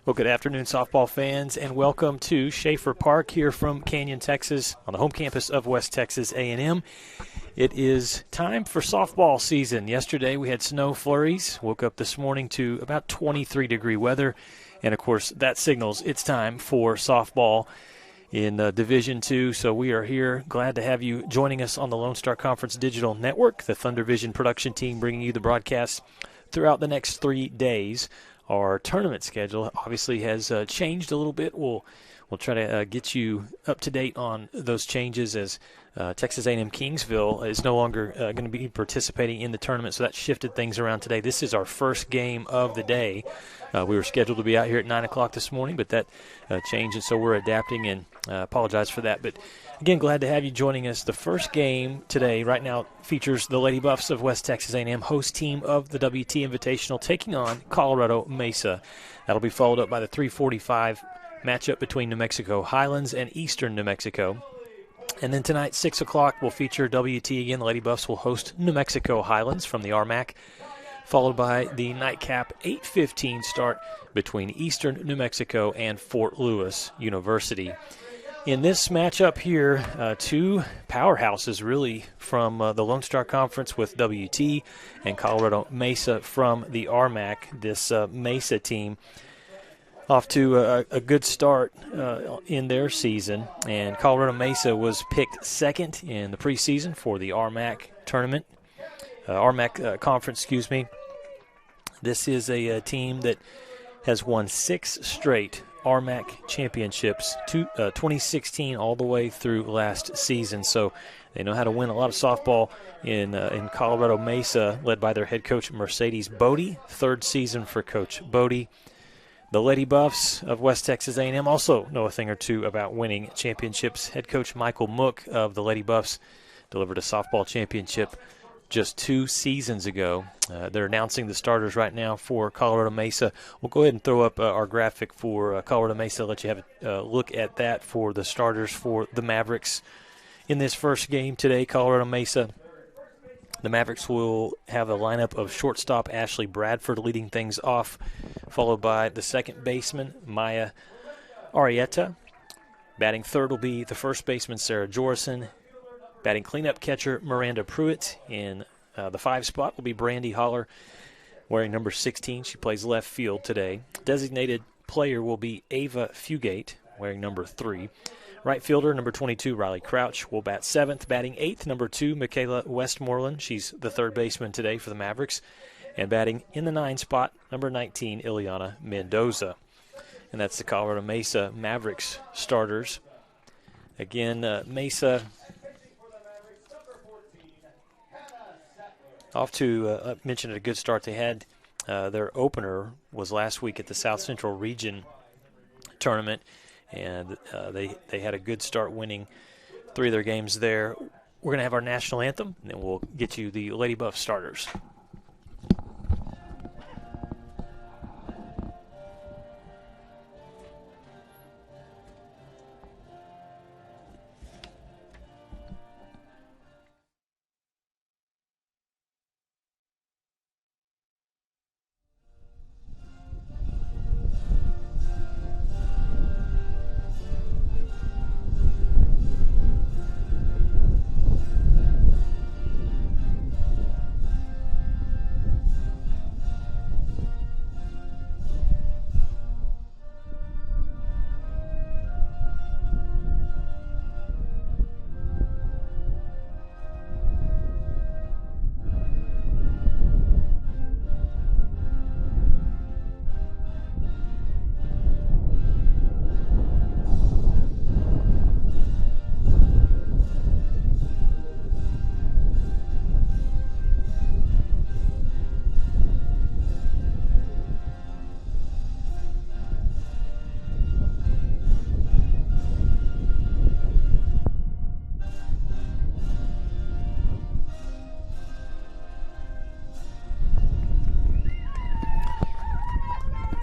Well, good afternoon, softball fans, and welcome to Schaefer Park here from Canyon, Texas, on the home campus of West Texas A&M. It is time for softball season. Yesterday we had snow flurries, woke up this morning to about 23-degree weather, and, of course, that signals it's time for softball in Division II. So we are here. Glad to have you joining us on the Lone Star Conference Digital Network, the Thunder Vision production team bringing you the broadcast throughout the next 3 days. Our tournament schedule obviously has changed a little bit. We'll try to get you up to date on those changes as Texas A&M Kingsville is no longer going to be participating in the tournament, so that shifted things around today. This is our first game of the day. We were scheduled to be out here at 9 o'clock this morning, but that changed, and so we're adapting, and apologize for that. But again, glad to have you joining us. The first game today right now features the Lady Buffs of West Texas A&M, host team of the WT Invitational, taking on Colorado Mesa. That'll be followed up by the 3:45 matchup between New Mexico Highlands and Eastern New Mexico. And then tonight, 6 o'clock, will feature WT again. The Lady Buffs will host New Mexico Highlands from the RMAC, followed by the nightcap 8:15 start between Eastern New Mexico and Fort Lewis University. In this matchup here, two powerhouses really from the Lone Star Conference with WT and Colorado Mesa from the RMAC. This Mesa team off to a good start in their season, and Colorado Mesa was picked second in the preseason for the RMAC tournament, RMAC conference, This is a team that has won 6 straight RMAC championships, 2016 all the way through last season. So they know how to win a lot of softball in Colorado Mesa, led by their head coach Mercedes Bodie. 3rd season for Coach Bodie. The Lady Buffs of West Texas A&M also know a thing or two about winning championships. Head coach Michael Mook of the Lady Buffs delivered a softball championship just 2 seasons ago. They're announcing the starters right now for Colorado Mesa. We'll go ahead and throw up our graphic for Colorado Mesa, let you have a look at that for the starters for the Mavericks. In this first game today, Colorado Mesa, the Mavericks will have a lineup of shortstop Ashley Bradford leading things off, followed by the second baseman, Maya Arrieta. Batting third will be the first baseman, Sarah Jorison. Batting cleanup catcher, Miranda Pruitt. In the 5 spot will be Brandy Holler, wearing number 16. She plays left field today. Designated player will be Ava Fugate, wearing number 3. Right fielder, number 22, Riley Crouch, will bat 7th. Batting 8th, number 2, Michaela Westmoreland. She's the third baseman today for the Mavericks. And batting in the 9 spot, number 19, Ileana Mendoza. And that's the Colorado Mesa Mavericks starters. Again, Mesa off to, I mentioned, a good start. They had their opener was last week at the South Central Region tournament, and they had a good start, winning 3 of their games there. We're going to have our national anthem, and then we'll get you the Lady Buff starters.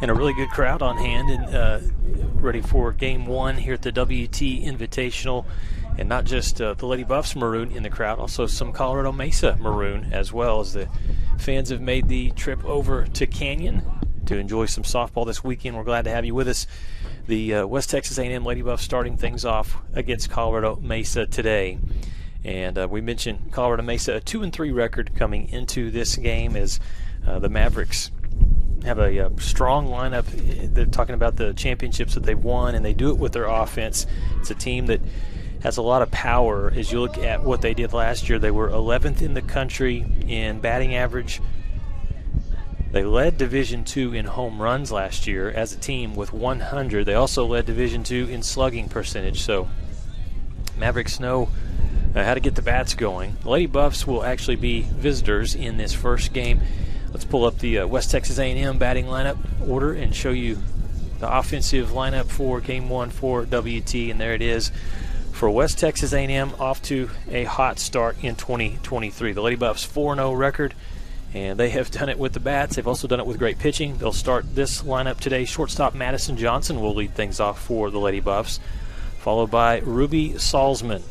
And a really good crowd on hand and ready for Game 1 here at the WT Invitational. And not just the Lady Buffs maroon in the crowd, also some Colorado Mesa maroon, as well as the fans have made the trip over to Canyon to enjoy some softball this weekend. We're glad to have you with us. The West Texas A&M Lady Buffs starting things off against Colorado Mesa today. And we mentioned Colorado Mesa, a 2-3 record coming into this game as the Mavericks have a strong lineup. They're talking about the championships that they've won, and they do it with their offense. It's a team that has a lot of power. As you look at what they did last year, they were 11th in the country in batting average. They led Division II in home runs last year as a team with 100. They also led Division II in slugging percentage. So Mavericks know how to get the bats going. The Lady Buffs will actually be visitors in this first game. Let's pull up the West Texas A&M batting lineup order and show you the offensive lineup for Game 1 for WT, and there it is. For West Texas A&M, off to a hot start in 2023. The Lady Buffs 4-0 record, and they have done it with the bats. They've also done it with great pitching. They'll start this lineup today. Shortstop Madison Johnson will lead things off for the Lady Buffs, followed by Ruby Salzman.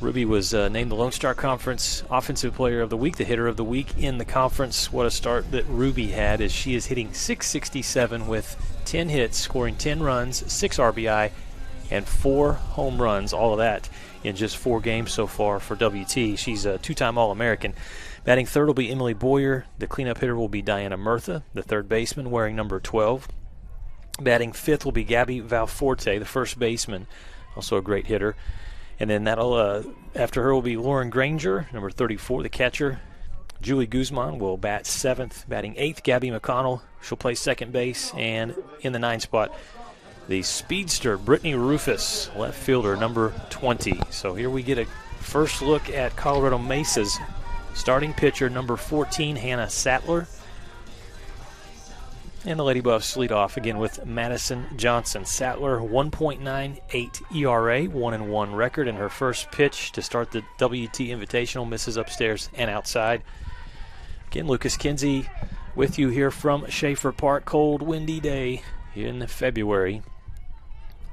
Ruby was named the Lone Star Conference Offensive Player of the Week, the hitter of the week in the conference. What a start that Ruby had, as she is hitting .667 with 10 hits, scoring 10 runs, 6 RBI, and 4 home runs, all of that in just 4 games so far for WT. She's a 2-time All-American. Batting third will be Emily Boyer. The cleanup hitter will be Diana Murtha, the third baseman, wearing number 12. Batting fifth will be Gabby Valforte, the first baseman, also a great hitter. And then after her will be Lauren Granger, number 34, the catcher. Julie Guzman will bat 7th. Batting 8th, Gabby McConnell. She'll play second base. And in the 9 spot, the speedster, Brittany Rufus, left fielder, number 20. So here we get a first look at Colorado Mesa's starting pitcher, number 14, Hannah Sattler. And the Lady Buffs lead off again with Madison Johnson. Sattler, 1.98 ERA, 1-1 record, and her first pitch to start the WT Invitational misses upstairs and outside. Again, Lucas Kinsey with you here from Schaefer Park. Cold, windy day in February.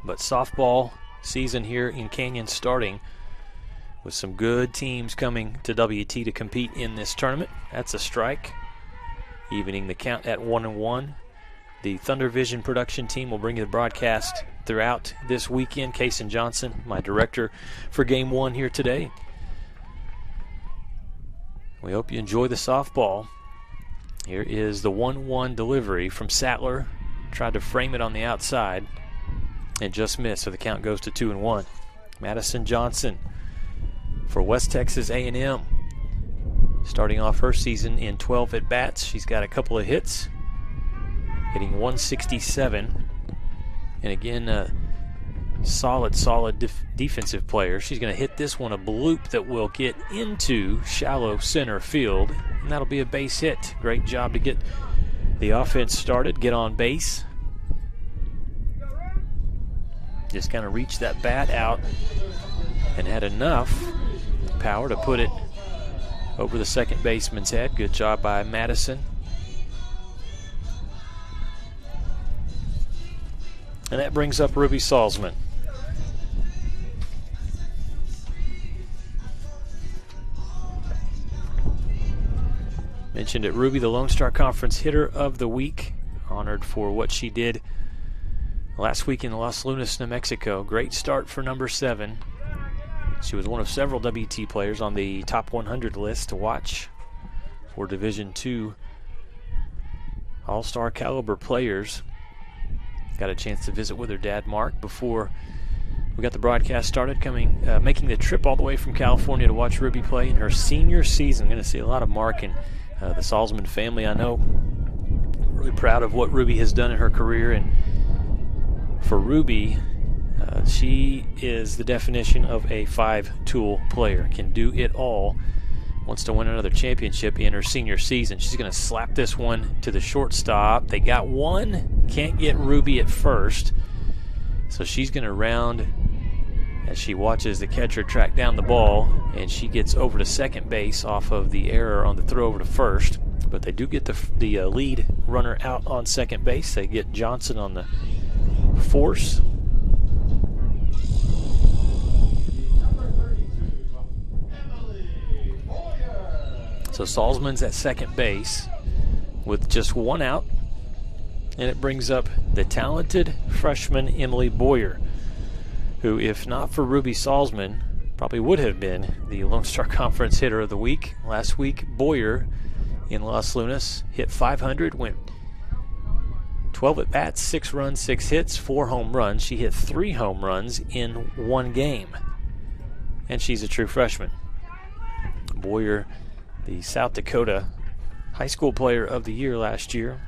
But softball season here in Canyon starting with some good teams coming to WT to compete in this tournament. That's a strike, evening the count at 1-1. The Thunder Vision production team will bring you the broadcast throughout this weekend. Kason Johnson, my director for Game 1 here today. We hope you enjoy the softball. Here is the 1-1 delivery from Sattler. Tried to frame it on the outside and just missed, so the count goes to 2-1. Madison Johnson for West Texas A&M. Starting off her season in 12 at-bats. She's got a couple of hits, hitting 167. And again, solid defensive player. She's going to hit this one a bloop that will get into shallow center field, and that'll be a base hit. Great job to get the offense started, get on base. Just kind of reached that bat out and had enough power to put it over the second baseman's head. Good job by Madison. And that brings up Ruby Salzman. Mentioned it, Ruby, the Lone Star Conference Hitter of the Week, honored for what she did last week in Los Lunas, New Mexico. Great start for number 7. She was one of several WT players on the top 100 list to watch for Division II All-Star caliber players. Got a chance to visit with her dad, Mark, before we got the broadcast started, making the trip all the way from California to watch Ruby play in her senior season. Going to see a lot of Mark and the Salzman family, I know. Really proud of what Ruby has done in her career. And for Ruby, she is the definition of a 5-tool player. Can do it all. Wants to win another championship in her senior season. She's going to slap this one to the shortstop. They got one. Can't get Ruby at first. So she's going to round as she watches the catcher track down the ball, and she gets over to second base off of the error on the throw over to first. But they do get the lead runner out on second base. They get Johnson on the force. So Salzman's at second base with just one out. And it brings up the talented freshman Emily Boyer, who, if not for Ruby Salzman, probably would have been the Lone Star Conference Hitter of the Week. Last week, Boyer in Los Lunas hit .500, went 12 at bats, 6 runs, 6 hits, 4 home runs. She hit 3 home runs in 1 game. And she's a true freshman. Boyer, the South Dakota High School Player of the Year last year.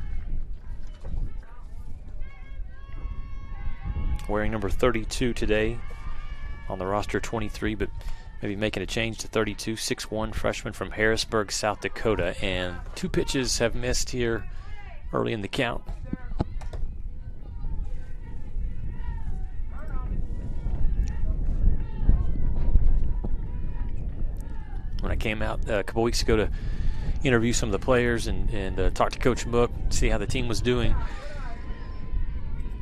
Wearing number 32 today, on the roster 23, but maybe making a change to 32. 6'1" freshman from Harrisburg, South Dakota. And 2 pitches have missed here early in the count. When I came out a couple weeks ago to interview some of the players and talk to Coach Mook, see how the team was doing,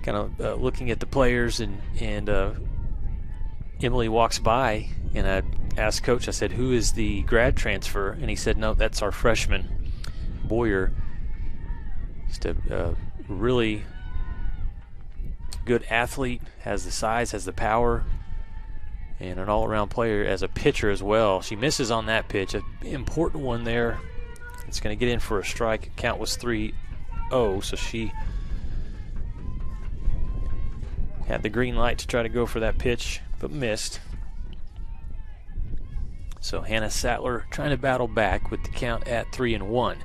kind of looking at the players, and Emily walks by, and I asked Coach, I said, who is the grad transfer? And he said, no, that's our freshman, Boyer. Just a really good athlete, has the size, has the power, and an all-around player as a pitcher as well. She misses on that pitch, an important one there. It's going to get in for a strike. Count was 3-0, so she had the green light to try to go for that pitch, but missed. So Hannah Sattler trying to battle back with the count at 3-1.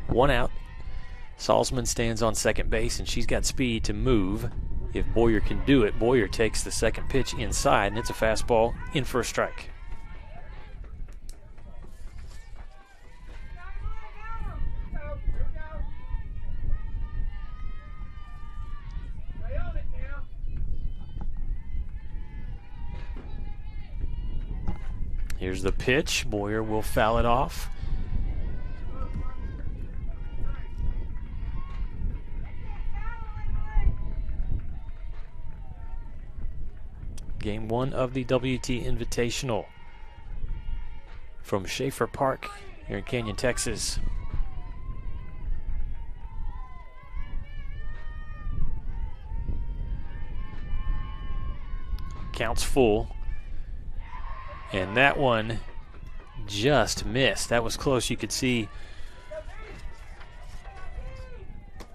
1 out. Salzman stands on second base, and she's got speed to move. If Boyer can do it, Boyer takes the second pitch inside, and it's a fastball in for a strike. Here's the pitch. Boyer will foul it off. Game 1 of the WT Invitational from Schaefer Park here in Canyon, Texas. Counts full. And that one just missed. That was close. You could see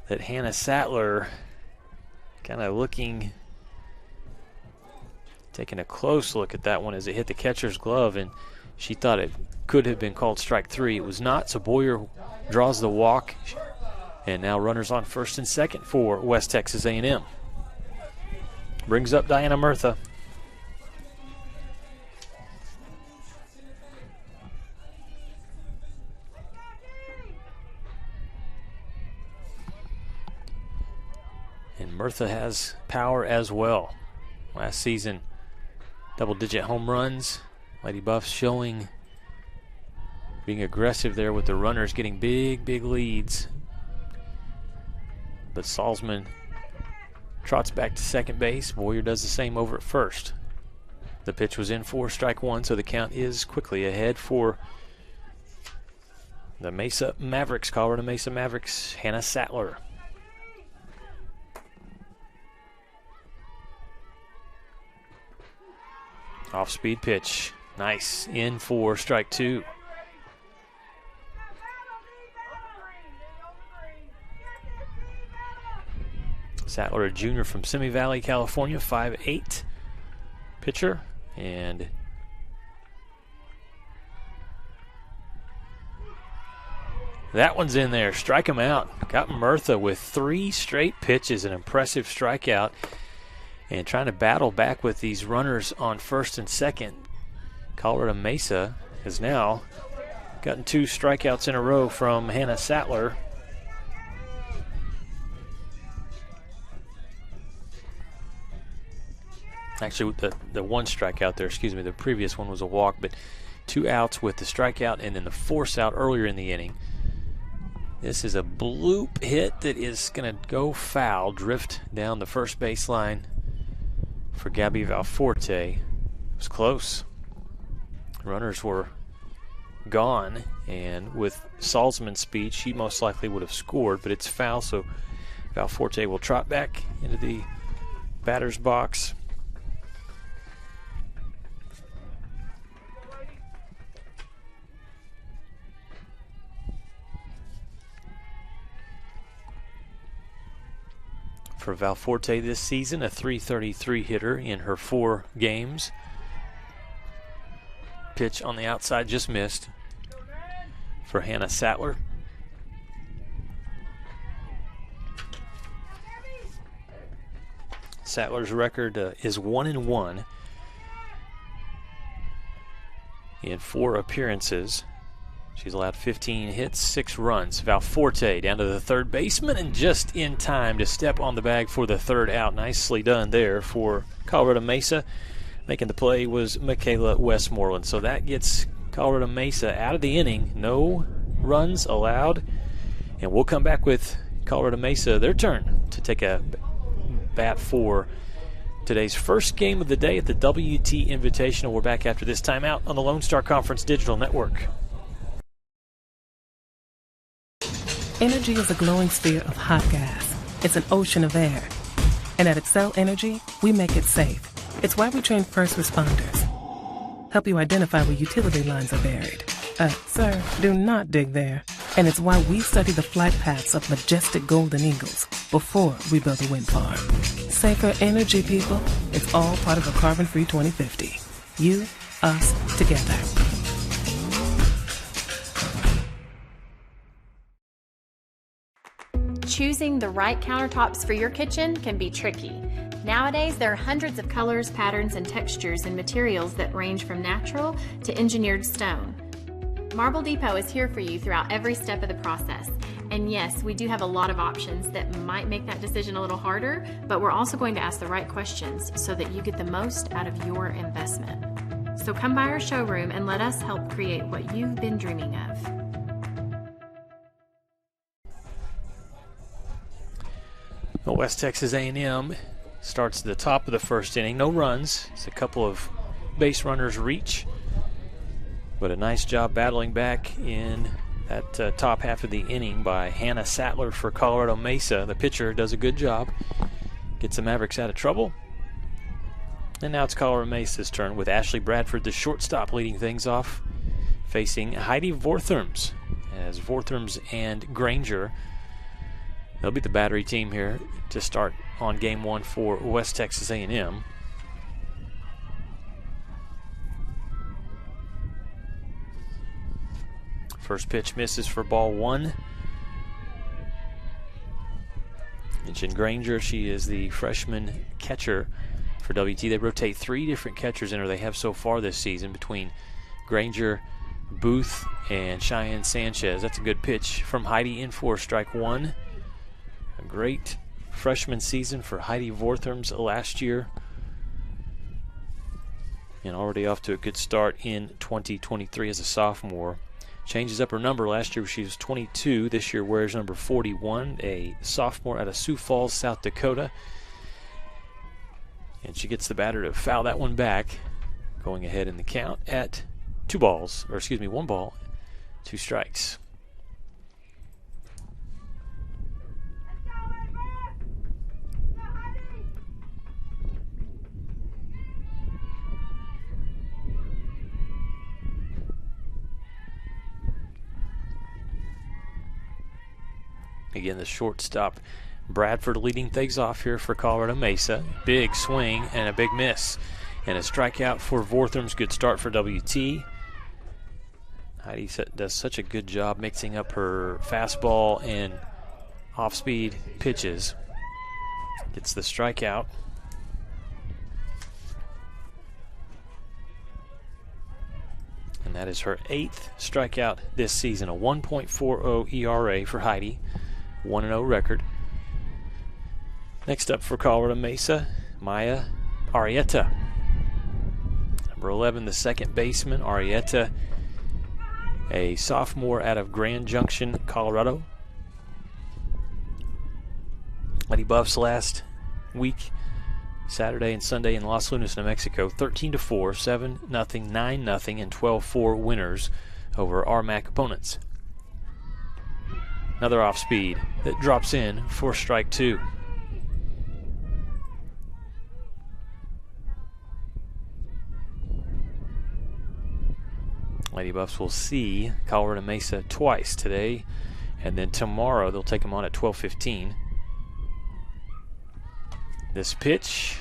that Hannah Sattler kind of taking a close look at that one as it hit the catcher's glove, and she thought it could have been called strike 3. It was not, so Boyer draws the walk, and now runners on first and second for West Texas A&M. Brings up Diana Murtha. And Murtha has power as well. Last season, double-digit home runs. Lady Buffs showing being aggressive there with the runners, getting big leads. But Salzman trots back to second base. Boyer does the same over at first. The pitch was in for strike 1, so the count is quickly ahead for the Mesa Mavericks, Colorado Mesa Mavericks, Hannah Sattler. Off-speed pitch. Nice. In for strike 2. Sattler, a junior from Simi Valley, California, 5'8" pitcher. And that one's in there. Strike him out. Got Murtha with 3 straight pitches, an impressive strikeout. And trying to battle back with these runners on first and second. Colorado Mesa has now gotten 2 strikeouts in a row from Hannah Sattler. Actually, the 1 strikeout there, excuse me, the previous one was a walk, but 2 outs with the strikeout and then the force out earlier in the inning. This is a bloop hit that is going to go foul, drift down the first baseline for Gabby Valforte. It was close. Runners were gone, and with Salzman's speed, she most likely would have scored, but it's foul, so Valforte will trot back into the batter's box. For Valforte this season, a .333 hitter in her 4 games. Pitch on the outside just missed for Hannah Sattler. Sattler's record is 1-1 in 4 appearances. She's allowed 15 hits, 6 runs. Valforte down to the third baseman and just in time to step on the bag for the 3rd out. Nicely done there for Colorado Mesa. Making the play was Michaela Westmoreland. So that gets Colorado Mesa out of the inning. No runs allowed. And we'll come back with Colorado Mesa, their turn to take a bat for today's first game of the day at the WT Invitational. We're back after this timeout on the Lone Star Conference Digital Network. Energy is a glowing sphere of hot gas. It's an ocean of air. And at Excel Energy, we make it safe. It's why we train first responders. Help you identify where utility lines are buried. Sir, do not dig there. And it's why we study the flight paths of majestic golden eagles before we build a wind farm. Safer energy, people. It's all part of a carbon-free 2050. You, us, together. Choosing the right countertops for your kitchen can be tricky. Nowadays, there are hundreds of colors, patterns, and textures and materials that range from natural to engineered stone. Marble Depot is here for you throughout every step of the process. And yes, we do have a lot of options that might make that decision a little harder, but we're also going to ask the right questions so that you get the most out of your investment. So come by our showroom and let us help create what you've been dreaming of. Well, West Texas A&M starts at the top of the first inning. No runs. It's a couple of base runners reach. But a nice job battling back in that top half of the inning by Hannah Sattler for Colorado Mesa. The pitcher does a good job. Gets the Mavericks out of trouble. And now it's Colorado Mesa's turn with Ashley Bradford, the shortstop, leading things off, facing Heidi Vortherms. As Vortherms and Granger, they'll be the battery team here to start on game 1 for West Texas A&M. First pitch misses for ball 1. Mentioned Granger, she is the freshman catcher for WT. They rotate 3 different catchers in her. They have so far this season between Granger, Booth, and Cheyenne Sanchez. That's a good pitch from Heidi in for strike 1. A great freshman season for Heidi Vortherms last year. And already off to a good start in 2023 as a sophomore. Changes up her number. Last year she was 22. This year wears number 41, a sophomore out of Sioux Falls, South Dakota. And she gets the batter to foul that one back, going ahead in the count at 1 ball, 2 strikes. Again, the shortstop Bradford leading things off here for Colorado Mesa. Big swing and a big miss. And a strikeout for Vortherms. Good start for WT. Heidi does such a good job mixing up her fastball and off-speed pitches. Gets the strikeout. And that is her 8th strikeout this season. A 1.40 ERA for Heidi. 1-0 record. Next up for Colorado Mesa, Maya Arrieta. Number 11, the second baseman. Arrieta, a sophomore out of Grand Junction, Colorado. Mighty Buffs last week, Saturday and Sunday in Los Lunas, New Mexico. 13-4, 7-0, 9-0, and 12-4 winners over RMAC opponents. Another off speed that drops in for strike 2. Lady Buffs will see Colorado Mesa twice today, and then tomorrow they'll take them on at 12:15. This pitch,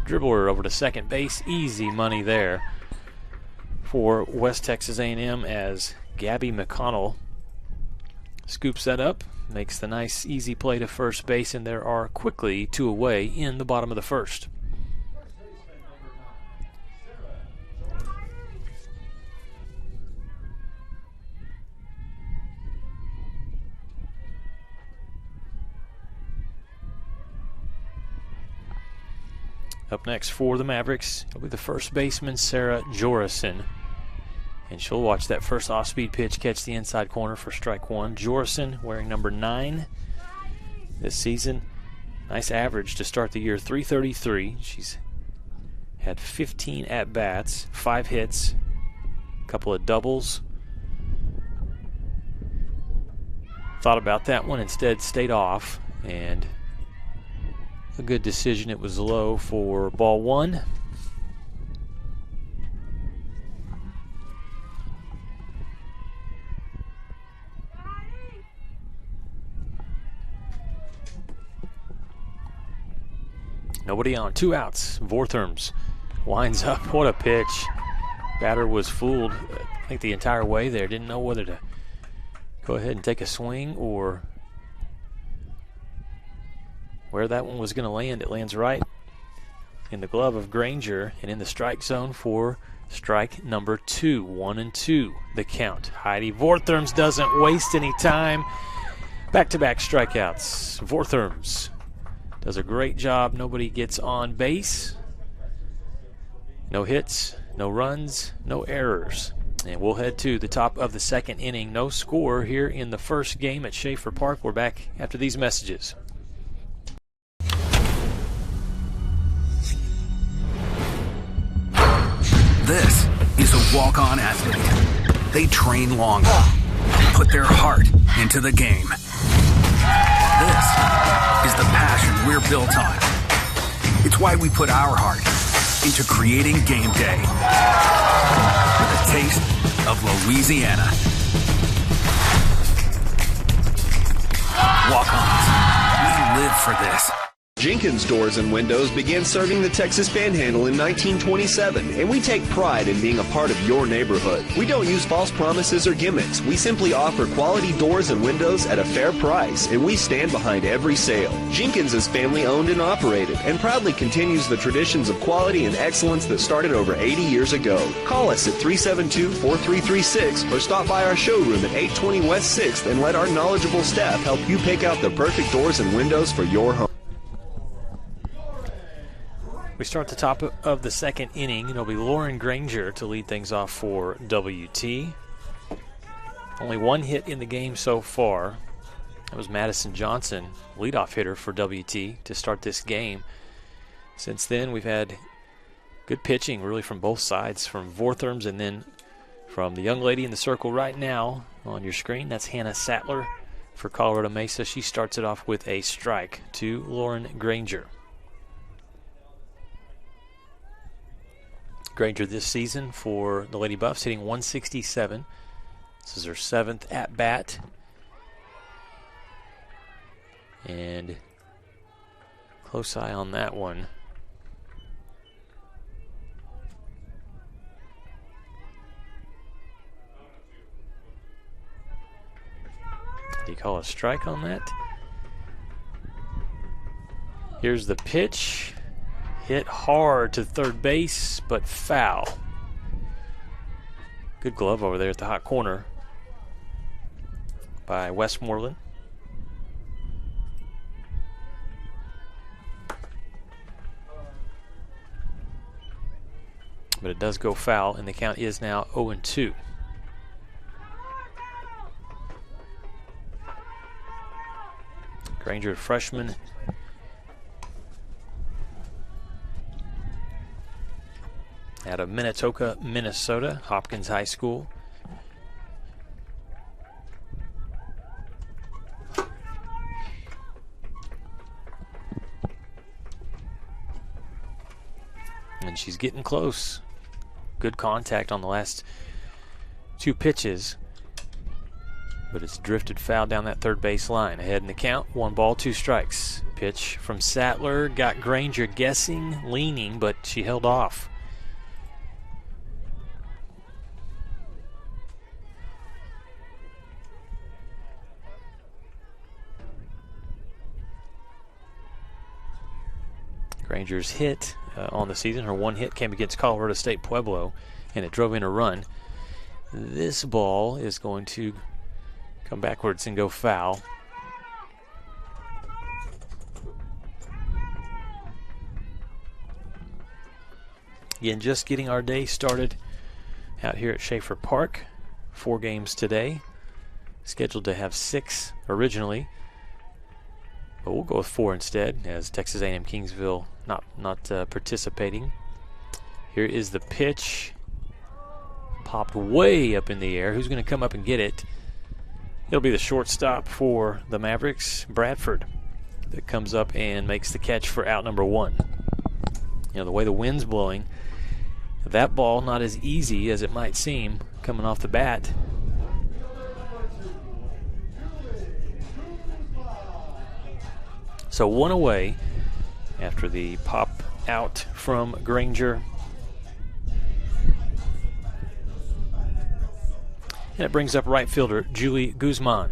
dribbler over to second base, easy money there for West Texas A&M as Gabby McConnell scoops that up, makes the nice easy play to first base, and there are quickly 2 away in the bottom of the first. Up next for the Mavericks, it'll be the first baseman, Sarah Jorison. And she'll watch that first off-speed pitch catch the inside corner for strike 1. Jorison wearing number 9 this season. Nice average to start the year, 333. She's had 15 at-bats, 5 hits, a couple of doubles. Thought about that one, instead stayed off, and a good decision. It was low for ball 1. Nobody on, 2 outs. Vortherms winds up. What a pitch. Batter was fooled, I think, the entire way there. Didn't know whether to go ahead and take a swing or where that one was going to land. It lands right in the glove of Granger and in the strike zone for strike number 2. 1-2 the count. Heidi Vortherms doesn't waste any time. Back-to-back strikeouts. Vortherms does a great job. Nobody gets on base. No hits, no runs, no errors. And we'll head to the top of the second inning. No score here in the first game at Schaefer Park. We're back after these messages. This is a walk-on athlete. They train longer, put their heart into the game. This is the passion we're built on. It's why we put our heart into creating game day with a taste of Louisiana. Walk-ons, we live for this. Jenkins Doors and Windows began serving the Texas Panhandle in 1927, and we take pride in being a part of your neighborhood. We don't use false promises or gimmicks. We simply offer quality doors and windows at a fair price, and we stand behind every sale. Jenkins is family owned and operated, and proudly continues the traditions of quality and excellence that started over 80 years ago. Call us at 372-4336 or stop by our showroom at 820 West 6th and let our knowledgeable staff help you pick out the perfect doors and windows for your home. We start the top of the second inning. It'll be Lauren Granger to lead things off for WT. Only 1 hit in the game so far. That was Madison Johnson, leadoff hitter for WT to start this game. Since then, we've had good pitching really from both sides, from Vortherms and then from the young lady in the circle right now on your screen. That's Hannah Sattler for Colorado Mesa. She starts it off with a strike to Lauren Granger. Granger this season for the Lady Buffs hitting 167. This is her 7th at-bat. And close eye on that one. Do you call a strike on that? Here's the pitch. Hit hard to third base, but foul. Good glove over there at the hot corner by Westmoreland. But it does go foul, and the count is now 0-2. Granger, freshman. Out of Minnetonka, Minnesota, Hopkins High School. And she's getting close. Good contact on the last 2 pitches. But it's drifted foul down that third base line. Ahead in the count, 1 ball, 2 strikes. Pitch from Sattler, got Granger guessing, leaning, but she held off. Granger's hit on the season, her 1 hit came against Colorado State Pueblo, and it drove in a run. This ball is going to come backwards and go foul. Again, just getting our day started out here at Schaefer Park. 4 games today. Scheduled to have 6 originally, but we'll go with 4 instead, as Texas A&M Kingsville not participating. Here is the pitch. Popped way up in the air. Who's going to come up and get it? It'll be the shortstop for the Mavericks, Bradford, that comes up and makes the catch for out number 1. You know, the way the wind's blowing, that ball not as easy as it might seem coming off the bat. So 1 away after the pop out from Granger. And it brings up right fielder Julie Guzman,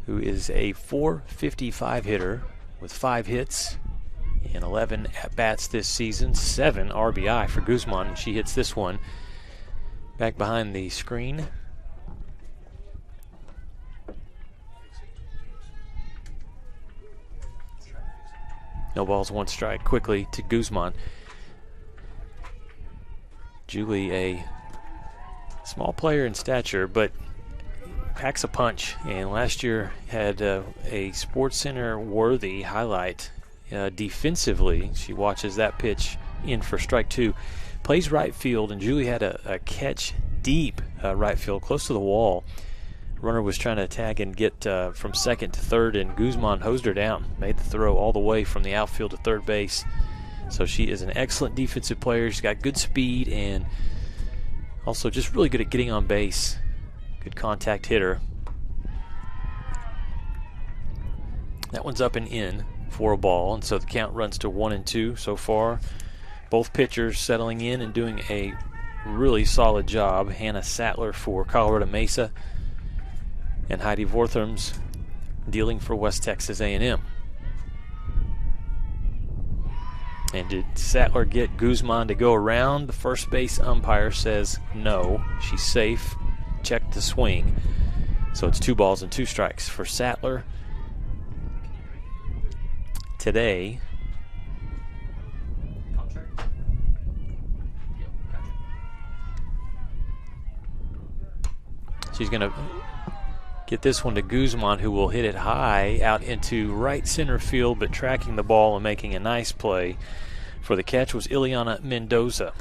who is a .455 hitter with 5 hits and 11 at-bats this season, 7 RBI for Guzman, and she hits this one back behind the screen. No balls, 1 strike. Quickly to Guzman. Julie, a small player in stature, but packs a punch. And last year had a SportsCenter worthy highlight defensively. She watches that pitch in for strike 2. Plays right field, and Julie had a catch deep right field, close to the wall. Runner was trying to tag and get from second to third, and Guzman hosed her down. Made the throw all the way from the outfield to third base. So she is an excellent defensive player. She's got good speed and also just really good at getting on base. Good contact hitter. That one's up and in for a ball, and so the count runs to 1-2 so far. Both pitchers settling in and doing a really solid job. Hannah Sattler for Colorado Mesa, and Heidi Vorthrams dealing for West Texas A&M. And did Sattler get Guzman to go around? The first base umpire says no. She's safe. Check the swing. So it's 2 balls and 2 strikes for Sattler. Today, she's going to get this one to Guzman, who will hit it high out into right center field, but tracking the ball and making a nice play for the catch was Ileana Mendoza.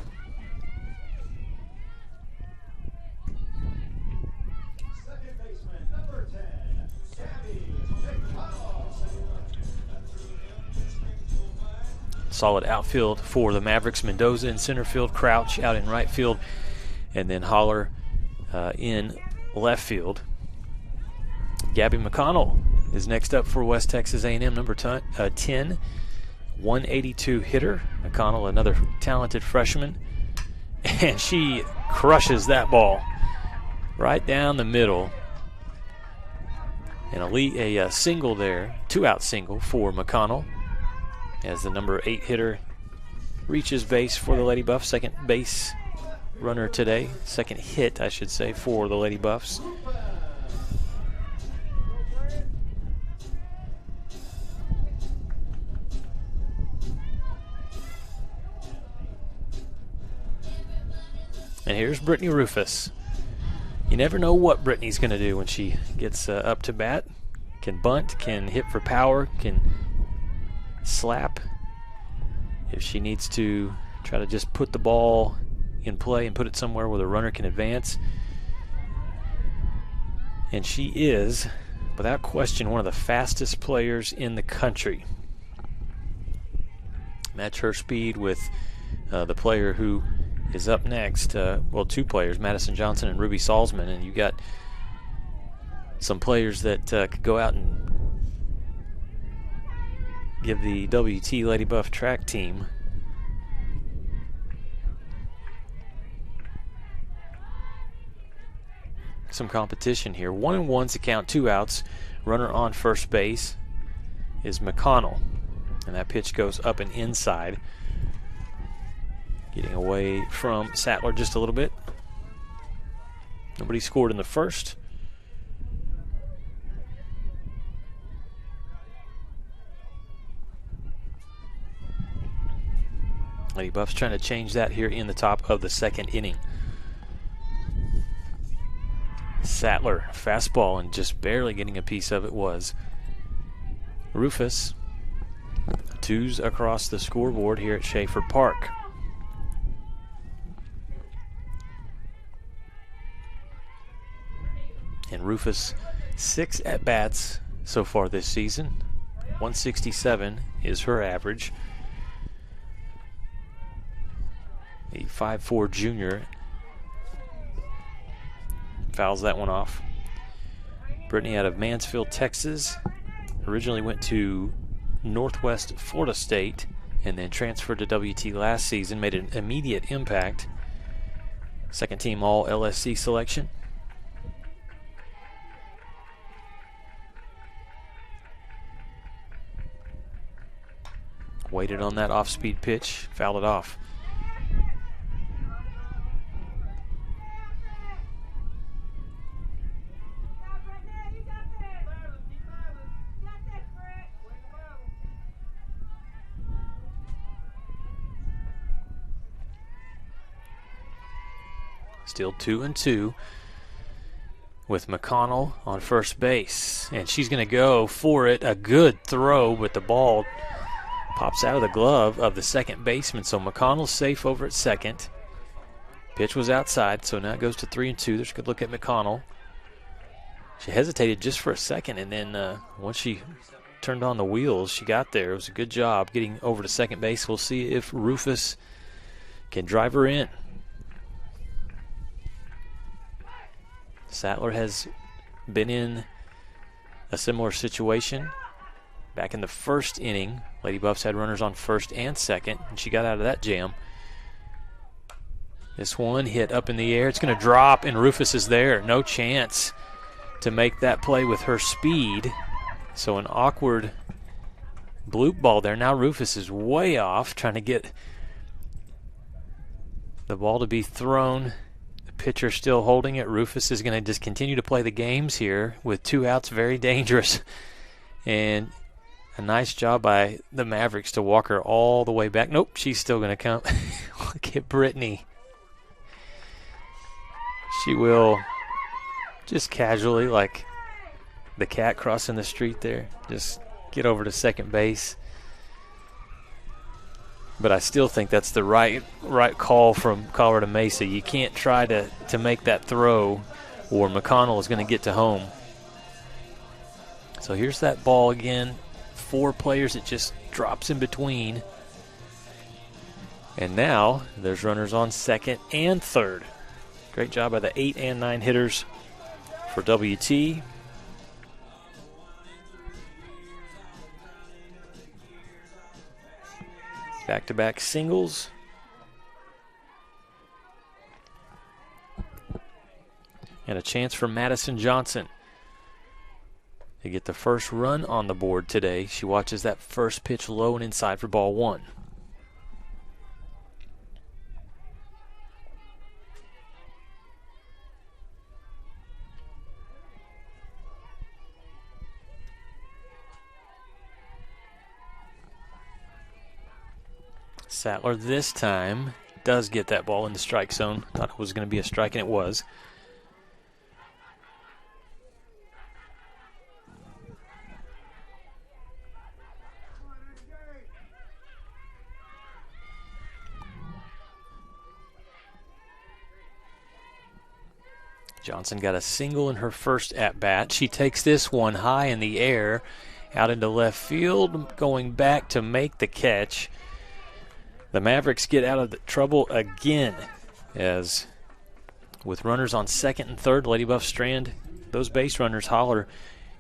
Solid outfield for the Mavericks. Mendoza in center field, Crouch out in right field, and then Holler in left field. Gabby McConnell is next up for West Texas A&M, number 10, 182 hitter. McConnell, another talented freshman, and she crushes that ball right down the middle. And a single there, 2-out single for McConnell, as the number 8 hitter reaches base for the Lady Buffs. Second base runner today, second hit, I should say, for the Lady Buffs. And here's Brittany Rufus. You never know what Brittany's going to do when she gets up to bat. Can bunt, can hit for power, can slap. If she needs to try to just put the ball in play and put it somewhere where the runner can advance. And she is, without question, one of the fastest players in the country. match her speed with the player who is up next. Well, two players, Madison Johnson and Ruby Salzman, and you got some players that could go out and give the WT Lady Buff track team some competition here. 1-1's the count, 2 outs. Runner on first base is McConnell, and that pitch goes up and inside, getting away from Sattler just a little bit. Nobody scored in the first. Lady Buff's trying to change that here in the top of the second inning. Sattler, fastball, and just barely getting a piece of it was Rufus. 2s across the scoreboard here at Schaefer Park. And Rufus, 6 at-bats so far this season. 167 is her average. A 5'4" junior fouls that one off. Brittany out of Mansfield, Texas. Originally went to Northwest Florida State and then transferred to WT last season. Made an immediate impact. Second team all LSC selection. Waited on that off-speed pitch, fouled it off. Still 2-2 with McConnell on first base. And she's going to go for it. A good throw, but the ball pops out of the glove of the second baseman. So McConnell's safe over at second. Pitch was outside, so now it goes to 3-2. There's a good look at McConnell. She hesitated just for a second, and then once she turned on the wheels, she got there. It was a good job getting over to second base. We'll see if Rufus can drive her in. Sattler has been in a similar situation. Back in the first inning, Lady Buffs had runners on first and second, and she got out of that jam. This one hit up in the air. It's going to drop, and Rufus is there. No chance to make that play with her speed. So an awkward bloop ball there. Now Rufus is way off, trying to get the ball to be thrown. Pitcher still holding it. Rufus is going to just continue to play the games here with 2 outs. Very dangerous. And a nice job by the Mavericks to walk her all the way back. Nope, she's still going to come. Look at Brittany. She will just casually, like the cat crossing the street there, just get over to second base. But I still think that's the right call from Colorado Mesa. You can't try to make that throw, or McConnell is going to get to home. So here's that ball again. 4 players, it just drops in between. And now there's runners on second and third. Great job by the 8 and 9 hitters for WT. Back-to-back singles. And a chance for Madison Johnson to get the first run on the board today. She watches that first pitch low and inside for ball 1. Sattler this time does get that ball in the strike zone. Thought it was going to be a strike, and it was. Johnson got a single in her first at-bat. She takes this one high in the air, out into left field, going back to make the catch. The Mavericks get out of the trouble again, as with runners on second and third, Lady Buff strand those base runners. Holler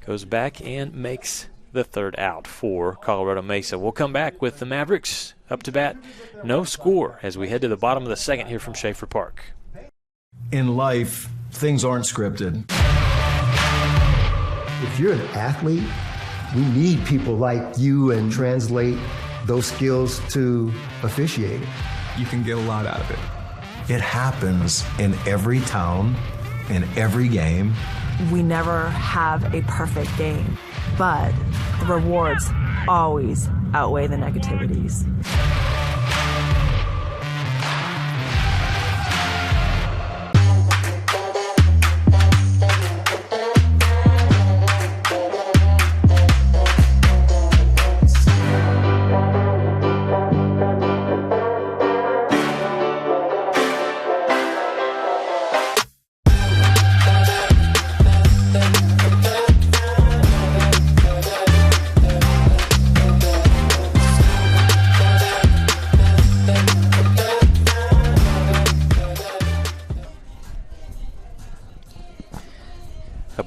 goes back and makes the third out for Colorado Mesa. We'll come back with the Mavericks up to bat, no score, as we head to the bottom of the second here from Schaefer Park. In life, things aren't scripted. If you're an athlete, we need people like you and translate those skills to officiating. You can get a lot out of it. It happens in every town, in every game. We never have a perfect game, but the rewards always outweigh the negativities.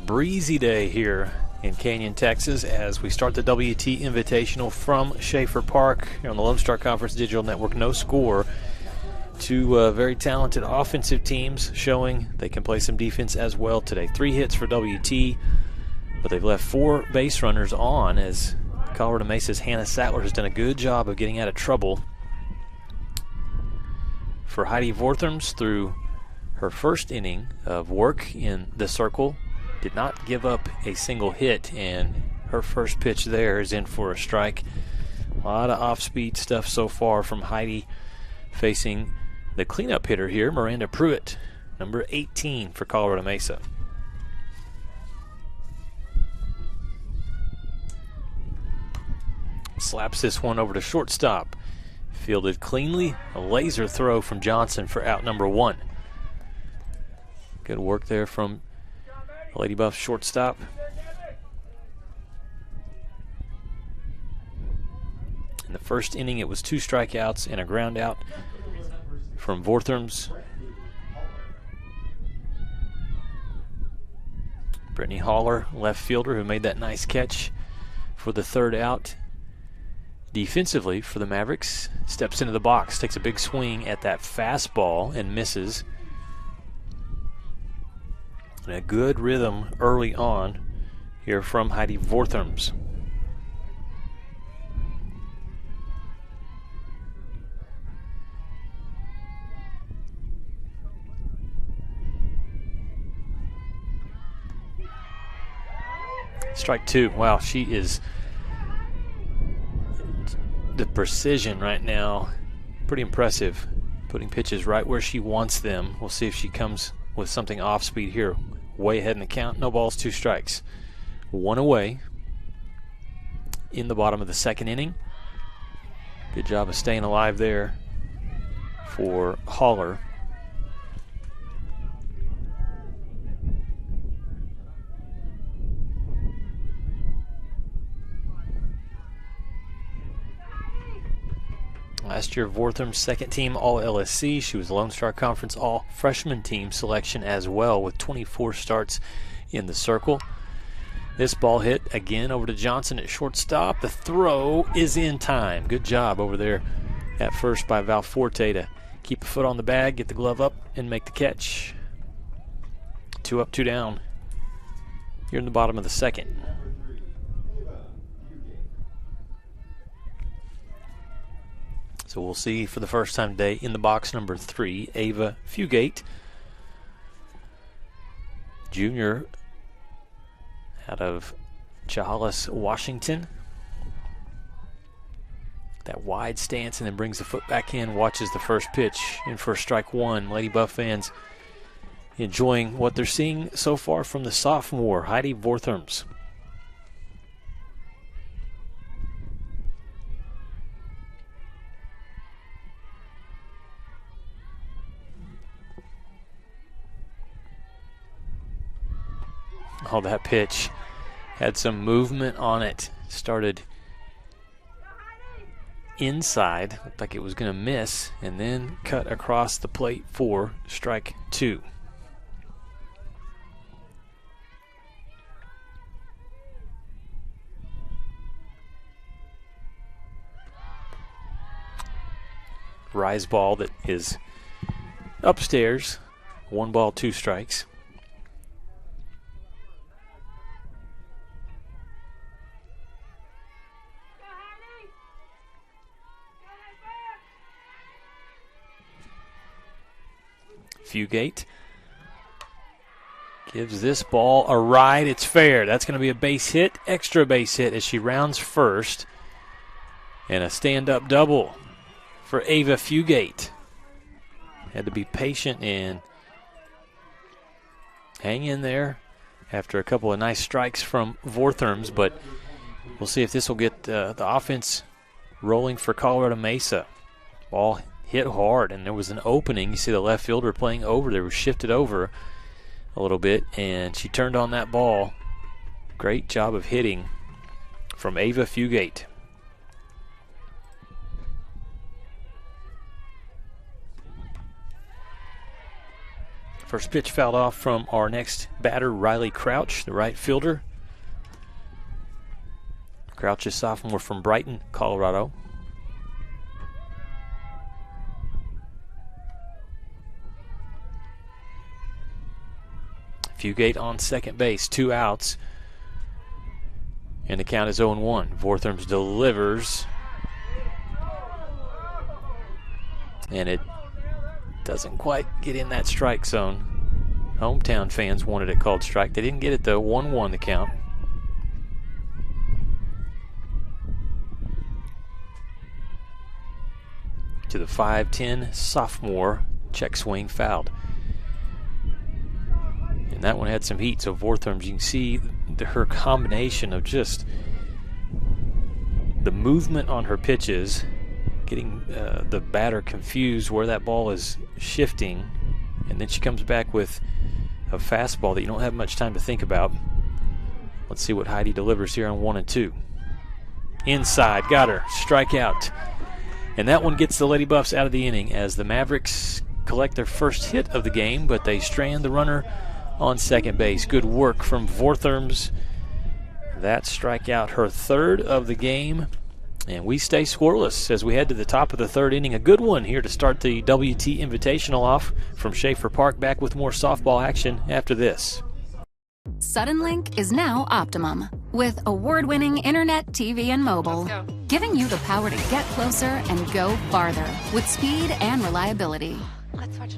Breezy day here in Canyon, Texas, as we start the WT Invitational from Schaefer Park here on the Lone Star Conference Digital Network. No score. Two very talented offensive teams showing they can play some defense as well today. 3 hits for WT, but they've left 4 base runners on, as Colorado Mesa's Hannah Sattler has done a good job of getting out of trouble. For Heidi Vortherms, through her first inning of work in the circle, did not give up a single hit, and her first pitch there is in for a strike. A lot of off-speed stuff so far from Heidi, facing the cleanup hitter here, Miranda Pruitt, number 18 for Colorado Mesa. Slaps this one over to shortstop. Fielded cleanly, a laser throw from Johnson for out number 1. Good work there from Lady Buff shortstop. In the first inning, it was 2 strikeouts and a ground out from Vortherms. Brittany Haller, left fielder, who made that nice catch for the third out. Defensively for the Mavericks, steps into the box, takes a big swing at that fastball and misses. And a good rhythm early on here from Heidi Vortherms. Strike 2. Wow, she is the precision right now. Pretty impressive. Putting pitches right where she wants them. We'll see if she comes with something off speed here. Way ahead in the count. No balls, 2 strikes. 1 away in the bottom of the second inning. Good job of staying alive there for Haller. Last year, Vortherms second team All-LSC. She was Lone Star Conference All-Freshman team selection as well, with 24 starts in the circle. This ball hit again over to Johnson at shortstop. The throw is in time. Good job over there at first by Val Forte to keep a foot on the bag, get the glove up, and make the catch. 2 up, 2 down here in the bottom of the second. So we'll see for the first time today in the box number 3, Ava Fugate, junior out of Chehalis, Washington. That wide stance and then brings the foot back in, watches the first pitch in for strike 1. Lady Buff fans enjoying what they're seeing so far from the sophomore, Heidi Vortherms. Oh, that pitch had some movement on it. Started inside. Looked like it was going to miss, and then cut across the plate for strike 2. Rise ball that is upstairs. 1 ball, 2 strikes. Fugate gives this ball a ride. It's fair. That's going to be a base hit, extra base hit as she rounds first. And a stand-up double for Ava Fugate. Had to be patient and hang in there after a couple of nice strikes from Vortherms, but we'll see if this will get the offense rolling for Colorado Mesa. Ball hit hard, and there was an opening. You see the left fielder playing over there was shifted over a little bit, and she turned on that ball. Great job of hitting from Ava Fugate. First pitch fouled off from our next batter, Riley Crouch, the right fielder. Crouch is sophomore from Brighton, Colorado. Fugate on second base, 2 outs. And the count is 0-1. Vortherms delivers. And it doesn't quite get in that strike zone. Hometown fans wanted it called strike. They didn't get it though. 1-1 the count. To the 5'10" sophomore, check swing fouled. And that one had some heat, so Vortherms, you can see her combination of just the movement on her pitches, getting the batter confused where that ball is shifting, and then she comes back with a fastball that you don't have much time to think about. Let's see what Heidi delivers here on 1 and 2. Inside, got her, strikeout. And that one gets the Lady Buffs out of the inning as the Mavericks collect their first hit of the game, but they strand the runner on second base. Good work from Vortherms. That strikeout, her 3rd of the game. And we stay scoreless as we head to the top of the 3rd inning. A good one here to start the WT Invitational off from Schaefer Park. Back with more softball action after this. Suddenlink is now Optimum with award-winning internet, TV, and mobile, giving you the power to get closer and go farther with speed and reliability.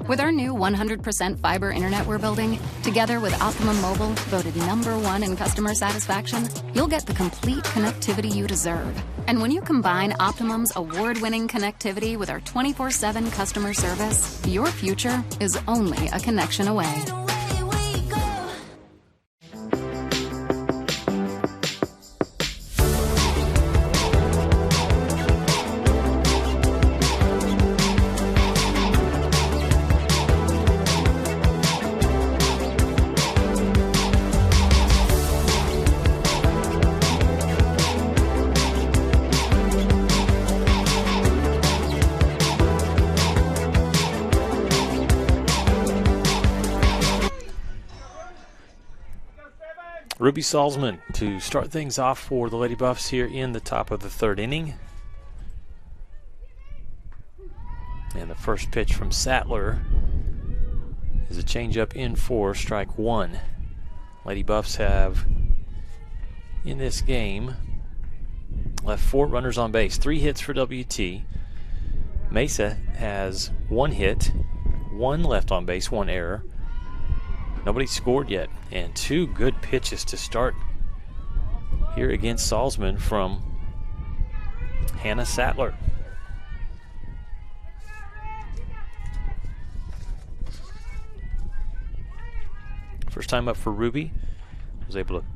With our new 100% fiber internet we're building, together with Optimum Mobile, voted #1 in customer satisfaction, you'll get the complete connectivity you deserve. And when you combine Optimum's award-winning connectivity with our 24/7 customer service, your future is only a connection away. Ruby Salzman to start things off for the Lady Buffs here in the top of the 3rd inning. And the first pitch from Sattler is a changeup in for strike 1. Lady Buffs have, in this game, left 4 runners on base, 3 hits for WT. Mesa has 1 hit, 1 left on base, 1 error. Nobody scored yet, and 2 good pitches to start here against Salzman from Hannah Sattler. First time up for Ruby. Was able to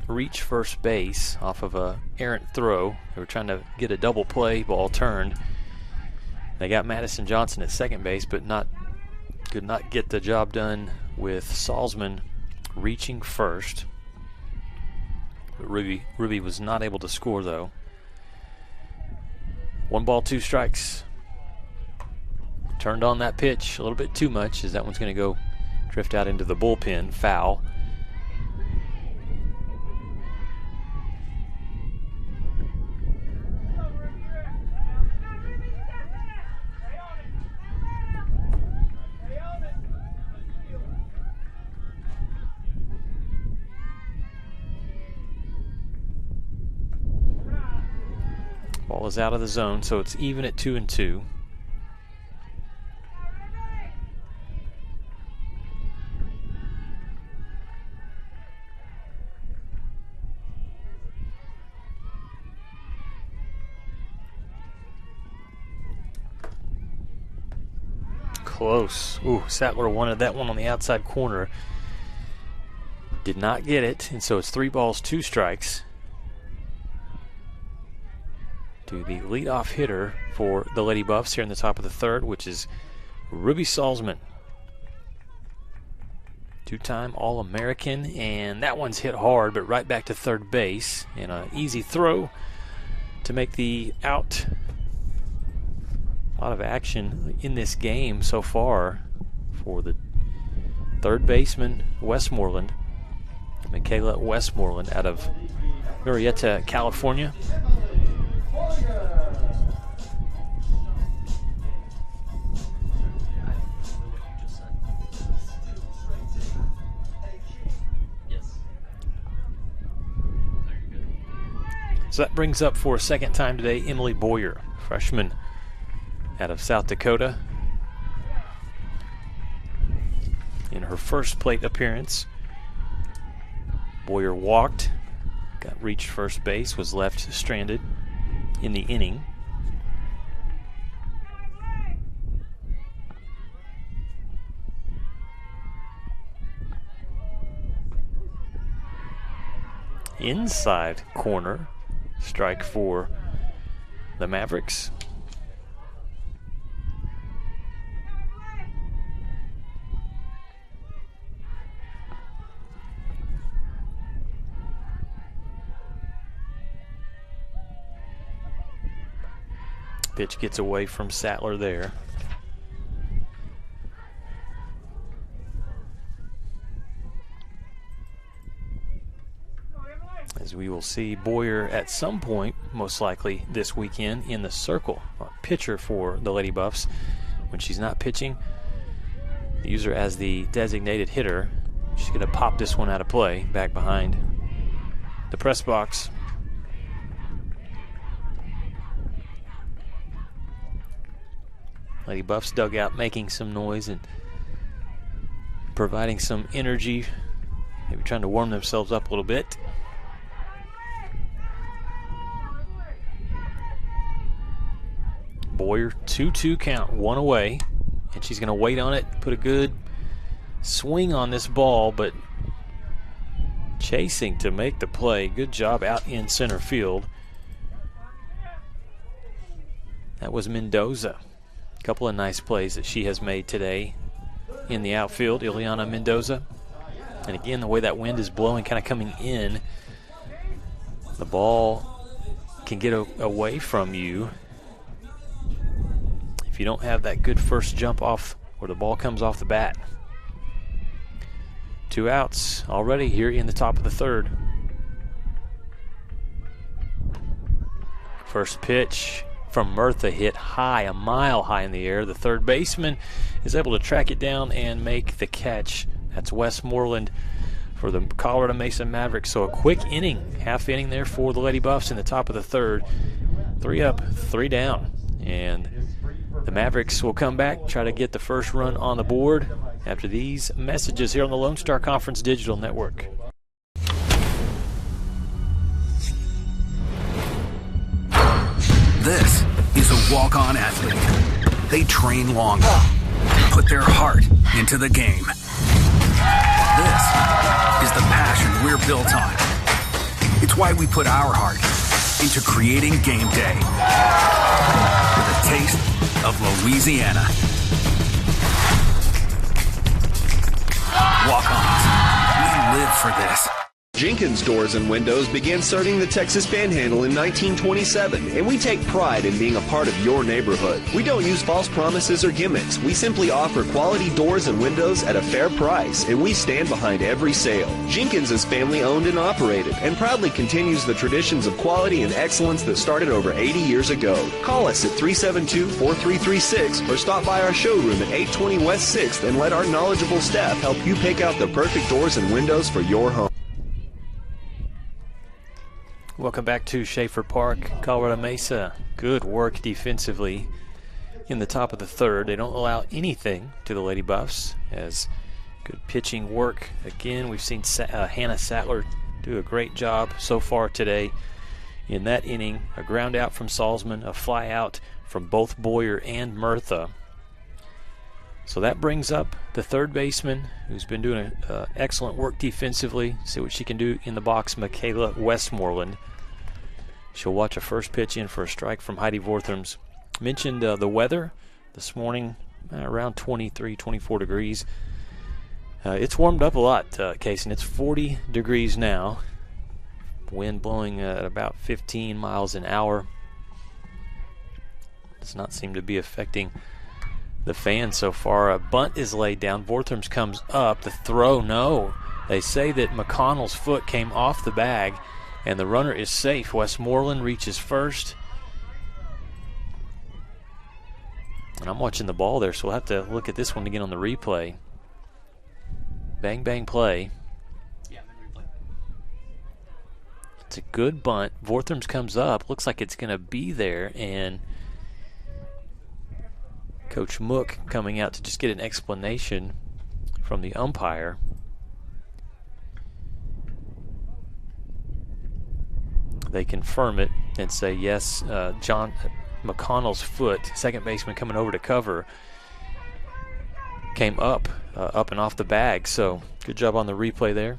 reach first base off of a errant throw. They were trying to get a double play, ball turned. They got Madison Johnson at second base, but could not get the job done with Salzman reaching first. But Ruby was not able to score though. 1 ball, 2 strikes. Turned on that pitch a little bit too much, as that one's going to go drift out into the bullpen. Foul. Ball is out of the zone, so it's even at 2-2. Close. Ooh, Sattler wanted that one on the outside corner. Did not get it, and so it's 3 balls, 2 strikes. To the leadoff hitter for the Lady Buffs here in the top of the third, which is Ruby Salzman. 2-time All-American, and that one's hit hard, but right back to third base. And an easy throw to make the out. A lot of action in this game so far for the third baseman, Westmoreland. Michaela Westmoreland out of Murrieta, California. So that brings up for a second time today Emily Boyer, freshman out of South Dakota. In her first plate appearance, Boyer walked, reached first base, was left stranded in the inning. Inside corner, strike for the Mavericks. Pitch gets away from Sattler there. As we will see Boyer at some point, most likely this weekend, in the circle, or pitcher for the Lady Buffs. When she's not pitching, they use her as the designated hitter. She's going to pop this one out of play, back behind the press box. Lady Buffs dugout making some noise and providing some energy, maybe trying to warm themselves up a little bit. Boyer, 2-2 count, 1 away, and she's going to wait on it, put a good swing on this ball, but chasing to make the play. Good job out in center field. That was Mendoza. A couple of nice plays that she has made today in the outfield, Ileana Mendoza. And again, the way that wind is blowing, kind of coming in, the ball can get away from you if you don't have that good first jump off where the ball comes off the bat. 2 outs already here in the top of the third. First pitch from Murtha hit high, a mile high in the air. The third baseman is able to track it down and make the catch. That's Westmoreland for the Colorado Mesa Mavericks. So a quick inning, half inning there for the Lady Buffs in the top of the third. 3 up, 3 down. And the Mavericks will come back, try to get the first run on the board after these messages here on the Lone Star Conference Digital Network. This is a walk-on athlete. They train long, put their heart into the game. This is the passion we're built on. It's why we put our heart into creating game day with a taste of Louisiana. Walk-ons, we live for this. Jenkins Doors and Windows began serving the Texas Panhandle in 1927, and we take pride in being a part of your neighborhood. We don't use false promises or gimmicks. We simply offer quality doors and windows at a fair price, and we stand behind every sale. Jenkins is family owned and operated, and proudly continues the traditions of quality and excellence that started over 80 years ago. Call us at 372-4336 or stop by our showroom at 820 West 6th and let our knowledgeable staff help you pick out the perfect doors and windows for your home. Welcome back to Schaefer Park, Colorado Mesa. Good work defensively in the top of the third. They don't allow anything to the Lady Buffs, as good pitching work. Again, we've seen Hannah Sattler do a great job so far today in that inning. A ground out from Salzman, a fly out from both Boyer and Murtha. So that brings up the third baseman, who's been doing excellent work defensively. See what she can do in the box, Michaela Westmoreland. She'll watch a first pitch in for a strike from Heidi Vorthrams. Mentioned the weather this morning, around 23, 24 degrees. It's warmed up a lot, Casey. It's 40 degrees now. Wind blowing at about 15 miles an hour. Does not seem to be affecting the fans so far. A bunt is laid down. Vorthrams comes up. The throw, no. They say that McConnell's foot came off the bag, and the runner is safe. Westmoreland reaches first. And I'm watching the ball there, so we'll have to look at this one again on the replay. Bang, bang play. It's a good bunt. Vorthrams comes up. Looks like it's going to be there, and Coach Mook coming out to just get an explanation from the umpire. They confirm it and say, yes, John McConnell's foot, second baseman coming over to cover, came up and off the bag. So good job on the replay there.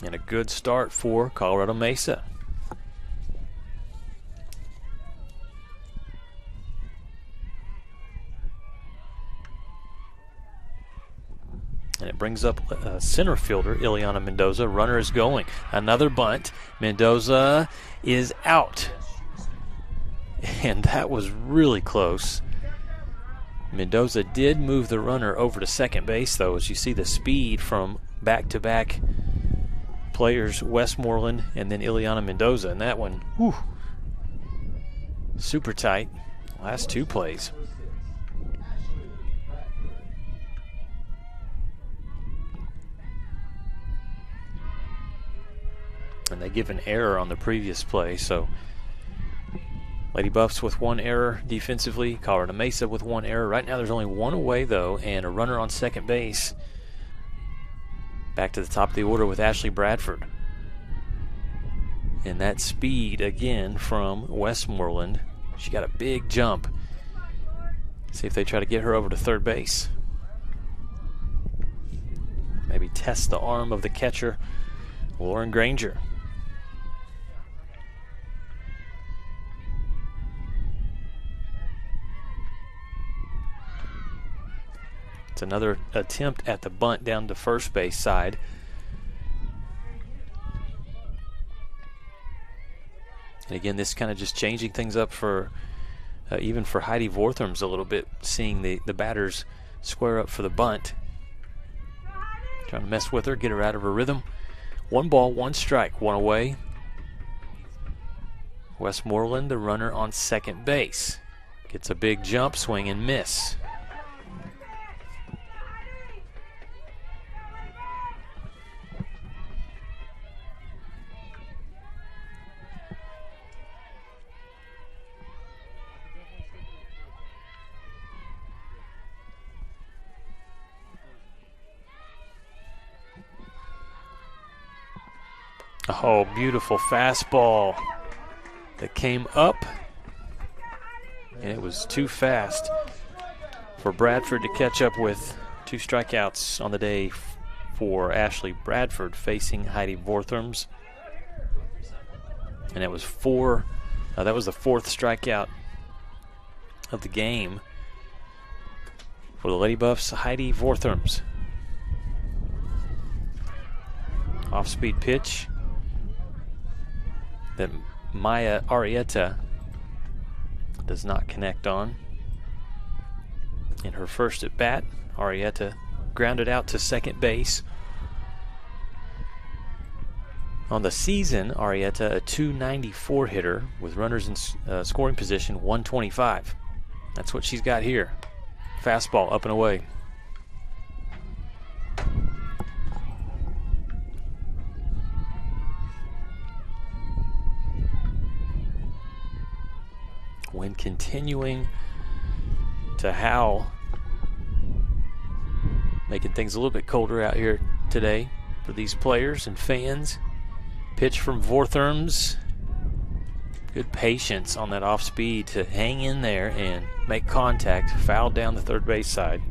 And a good start for Colorado Mesa. And it brings up center fielder Ileana Mendoza. Runner is going. Another bunt. Mendoza is out. And that was really close. Mendoza did move the runner over to second base, though, as you see the speed from back-to-back players, Westmoreland and then Ileana Mendoza. And that one, whew, super tight. Last two plays. And they give an error on the previous play, so Lady Buffs with one error defensively, Colorado Mesa with one error. Right now there's only one away, though, and a runner on second base. Back to the top of the order with Ashley Bradford. And that speed, again, from Westmoreland. She got a big jump. See if they try to get her over to third base. Maybe test the arm of the catcher, Lauren Granger. It's another attempt at the bunt down to first base side. And again, this kind of just changing things up for even for Heidi Vorthrams a little bit, seeing the batters square up for the bunt. Trying to mess with her, get her out of her rhythm. One ball, one strike, one away. Westmoreland, the runner on second base. Gets a big jump, swing and miss. Oh, beautiful fastball that came up, and it was too fast for Bradford to catch up with. Two strikeouts on the day for Ashley Bradford facing Heidi Vorthrams. And it was that was the fourth strikeout of the game for the Lady Buffs, Heidi Vorthrams. Off-speed pitch that Maya Arrieta does not connect on. In her first at bat, Arrieta grounded out to second base. On the season, Arrieta, a .294 hitter with runners in scoring position, 125. That's what she's got here. Fastball up and away. Wind continuing to howl, making things a little bit colder out here today for these players and fans. Pitch from Vortherms. Good patience on that off speed to hang in there and make contact. Fouled down the third base side.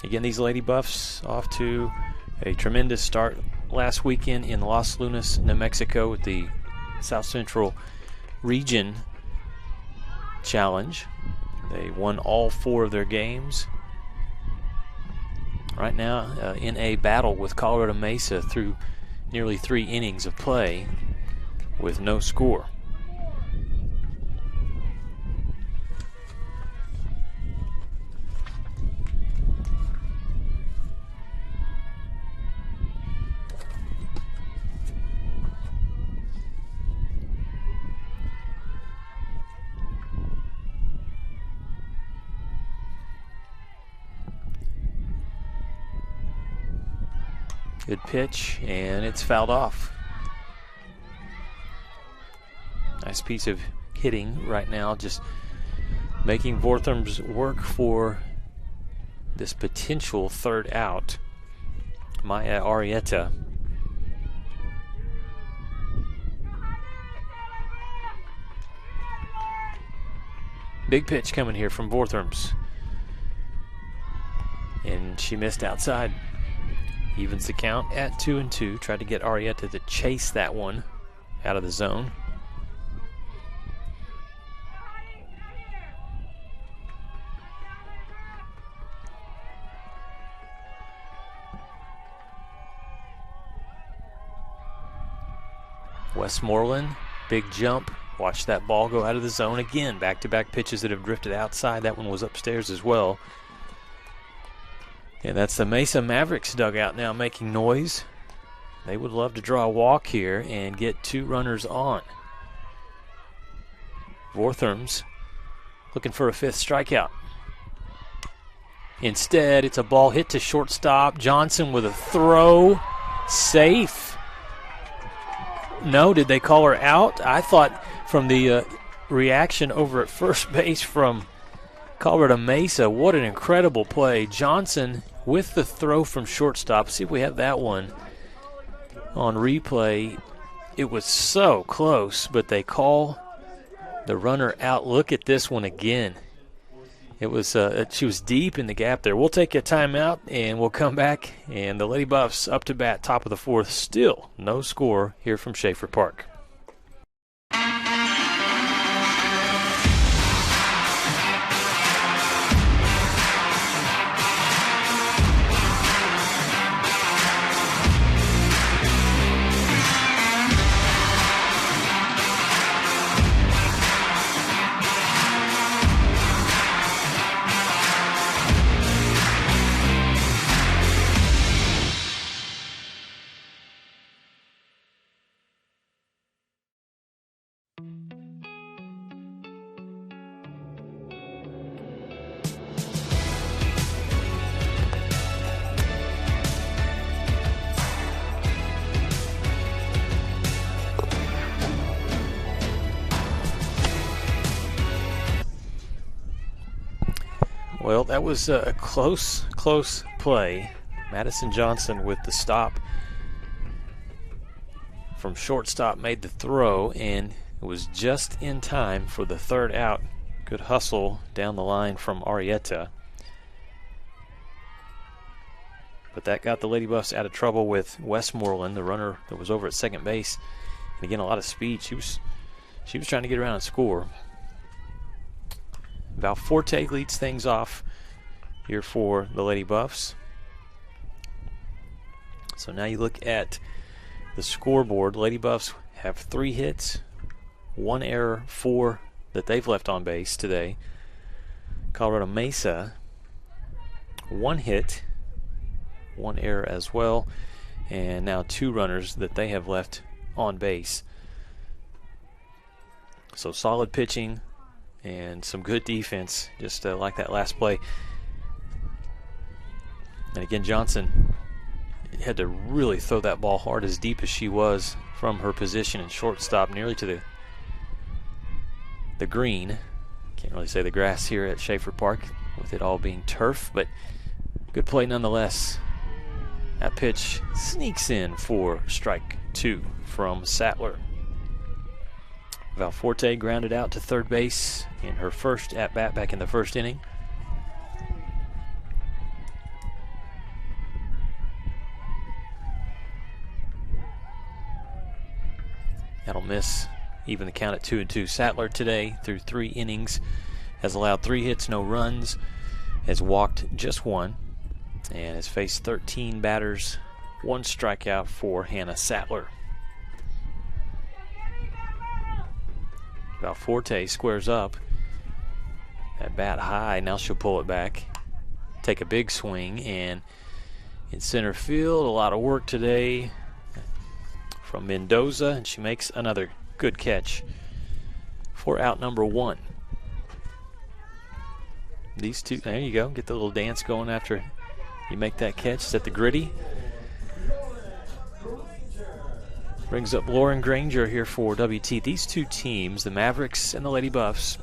Again, these Lady Buffs off to a tremendous start last weekend in Los Lunas, New Mexico with the South Central Region Challenge. They won all 4 of their games. Right now in a battle with Colorado Mesa through nearly 3 innings of play with no score. Good pitch, and it's fouled off. Nice piece of hitting right now, just making Vortherms work for this potential third out. Maya Arrieta. Big pitch coming here from Vortherms. And she missed outside. Evens the count at 2-2. Tried to get Arrieta to chase that one out of the zone. Westmoreland, big jump. Watch that ball go out of the zone again. Back-to-back pitches that have drifted outside. That one was upstairs as well. And that's the Mesa Mavericks dugout now making noise. They would love to draw a walk here and get 2 runners on. Vortherms looking for a 5th strikeout. Instead, it's a ball hit to shortstop. Johnson with a throw. Safe. No, did they call her out? I thought from the reaction over at first base from Colorado Mesa, what an incredible play. Johnson with the throw from shortstop. See if we have that one on replay. It was so close, but they call the runner out. Look at this one again. It was she was deep in the gap there. We'll take a timeout and we'll come back. And the Lady Buffs up to bat, top of the 4th. Still no score here from Schaefer Park. Well, that was a close play. Madison Johnson with the stop from shortstop made the throw, and it was just in time for the 3rd out. Good hustle down the line from Arrieta. But that got the Lady Buffs out of trouble with Westmoreland, the runner that was over at second base. And again, a lot of speed. She was trying to get around and score. Valforte leads things off here for the Lady Buffs. So now you look at the scoreboard. Lady Buffs have 3 hits, 1 error, 4 that they've left on base today. Colorado Mesa, 1 hit, 1 error as well, and now 2 runners that they have left on base. So solid pitching and some good defense, just like that last play. And again, Johnson had to really throw that ball hard, as deep as she was from her position in shortstop, nearly to the green. Can't really say the grass here at Schaefer Park with it all being turf, but good play nonetheless. That pitch sneaks in for strike 2 from Sattler. Valforte grounded out to third base in her first at-bat back in the first inning. That'll miss, even the count at 2-2. Sattler today, through 3 innings, has allowed 3 hits, no runs, has walked just 1, and has faced 13 batters, 1 strikeout for Hannah Sattler. Valforte squares up. That bat high, now she'll pull it back, take a big swing, and in center field, a lot of work today from Mendoza, and she makes another good catch for out number 1. These two, there you go, get the little dance going after you make that catch. It's at the gritty. Brings up Lauren Granger here for WT. These 2 teams, the Mavericks and the Lady Buffs,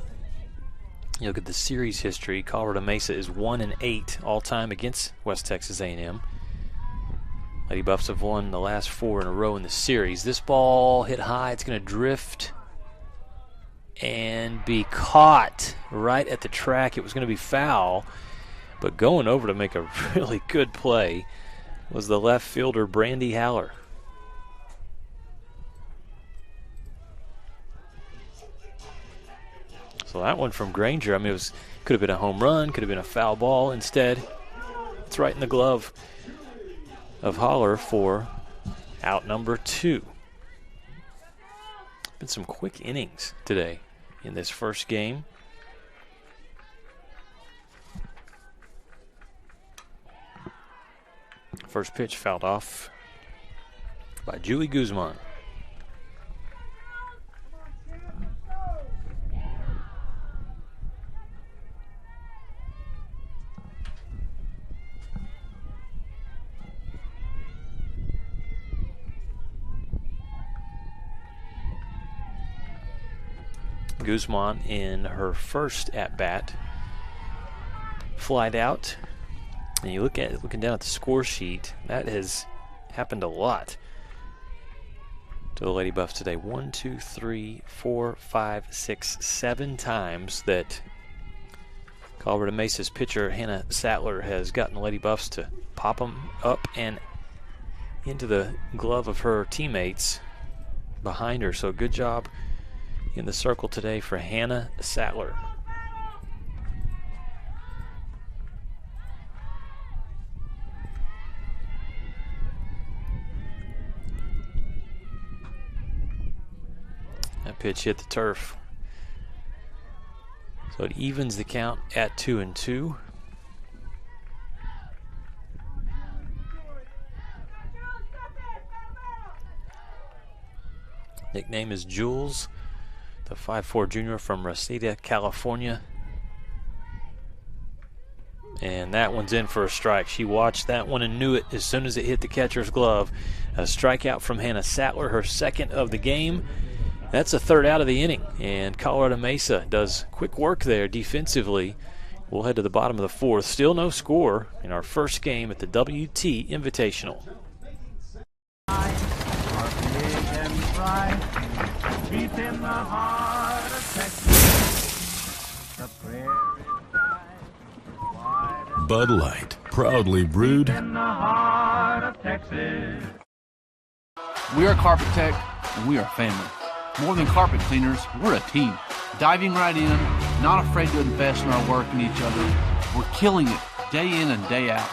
you look at the series history. Colorado Mesa is 1-8 all-time against West Texas A&M. Lady Buffs have won the last 4 in a row in the series. This ball hit high. It's going to drift and be caught right at the track. It was going to be foul, but going over to make a really good play was the left fielder, Brandy Haller. So that one from Granger, I mean, could have been a home run, could have been a foul ball. Instead, it's right in the glove of Haller for out number 2. Been some quick innings today in this first game. First pitch fouled off by Julie Guzman. Guzman in her first at-bat flied out. And you looking down at the score sheet, that has happened a lot to the Lady Buffs today. 1, 2, 3, 4, 5, 6, 7 times that Colorado Mesa's pitcher Hannah Sattler has gotten the Lady Buffs to pop them up and into the glove of her teammates behind her. So good job in the circle today for Hannah Sattler. That pitch hit the turf. So it evens the count at 2-2. Nickname is Jules, the 5'4" junior from Reseda, California. And that one's in for a strike. She watched that one and knew it as soon as it hit the catcher's glove. A strikeout from Hannah Sattler, her second of the game. That's the third out of the inning, and Colorado Mesa does quick work there defensively. We'll head to the bottom of the 4th. Still no score in our first game at the WT Invitational. Bud Light, proudly brewed. In the heart of Texas. We are Carpet Tech, and we are family. More than carpet cleaners, we're a team. Diving right in, not afraid to invest in our work and each other. We're killing it day in and day out,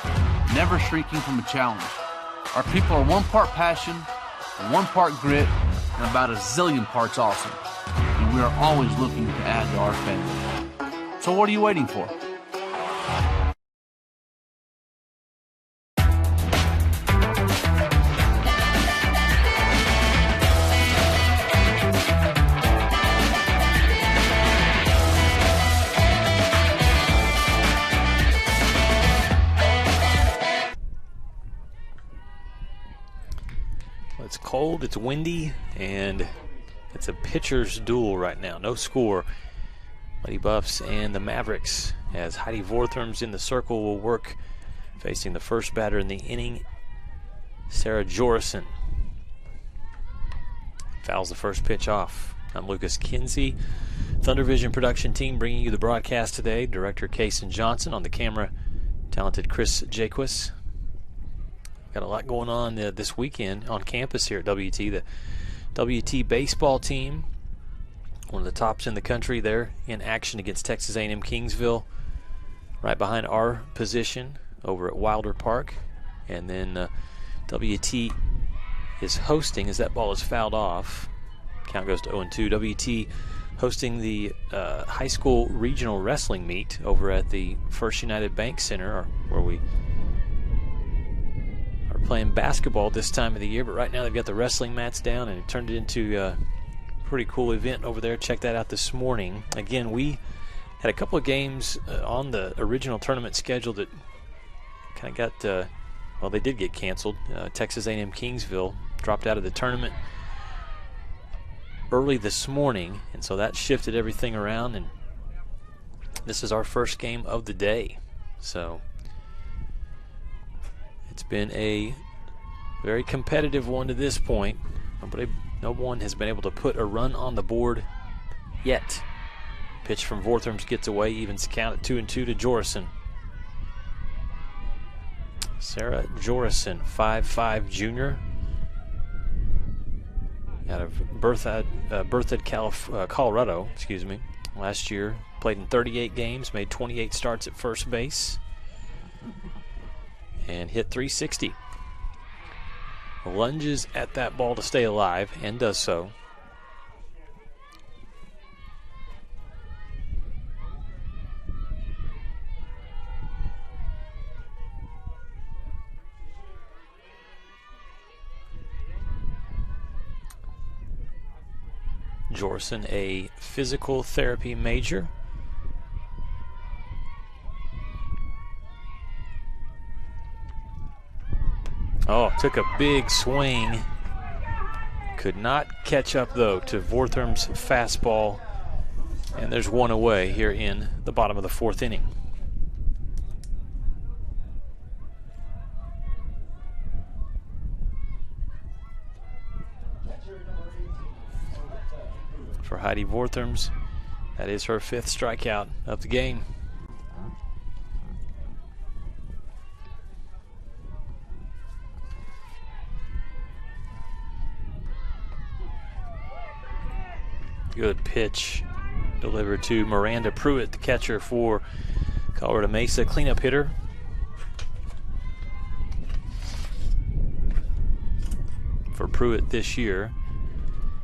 never shrinking from a challenge. Our people are 1 part passion, 1 part grit, and about a zillion parts awesome. And we are always looking to add to our family. So what are you waiting for? It's cold, it's windy, and it's a pitcher's duel right now. No score. Mighty Buffs and the Mavericks, as Heidi Vortherms in the circle will work facing the first batter in the inning, Sarah Jorison. Fouls the first pitch off. I'm Lucas Kinsey. Thunder Vision production team bringing you the broadcast today. Director Kason Johnson, on the camera, talented Chris Jaquis. Got a lot going on this weekend on campus here at WT. The WT baseball team, one of the tops in the country, they're in action against Texas A&M Kingsville, right behind our position over at Wilder Park. And then WT is hosting, as that ball is fouled off. Count goes to 0-2. WT hosting the high school regional wrestling meet over at the First United Bank Center, where we playing basketball this time of the year, but right now they've got the wrestling mats down and it turned it into a pretty cool event over there. Check that out this morning. Again, we had a couple of games on the original tournament schedule that kind of got, well, they did get canceled. Texas A&M Kingsville dropped out of the tournament early this morning, and so that shifted everything around, and this is our first game of the day. So it's been a very competitive one to this point. No one has been able to put a run on the board yet. Pitch from Vortherms gets away, evens count at 2-2 to Jorison. Sarah Jorison, 5'5" junior, out of Berthoud, Colorado. Last year played in 38 games, made 28 starts at first base, and hit .360. Lunges at that ball to stay alive and does so. Jorison, a physical therapy major. Oh, took a big swing. Could not catch up, though, to Vortherms' fastball. And there's one away here in the bottom of the 4th inning. For Heidi Vortherms, that is her 5th strikeout of the game. Good pitch delivered to Miranda Pruitt, the catcher for Colorado Mesa, cleanup hitter. For Pruitt this year,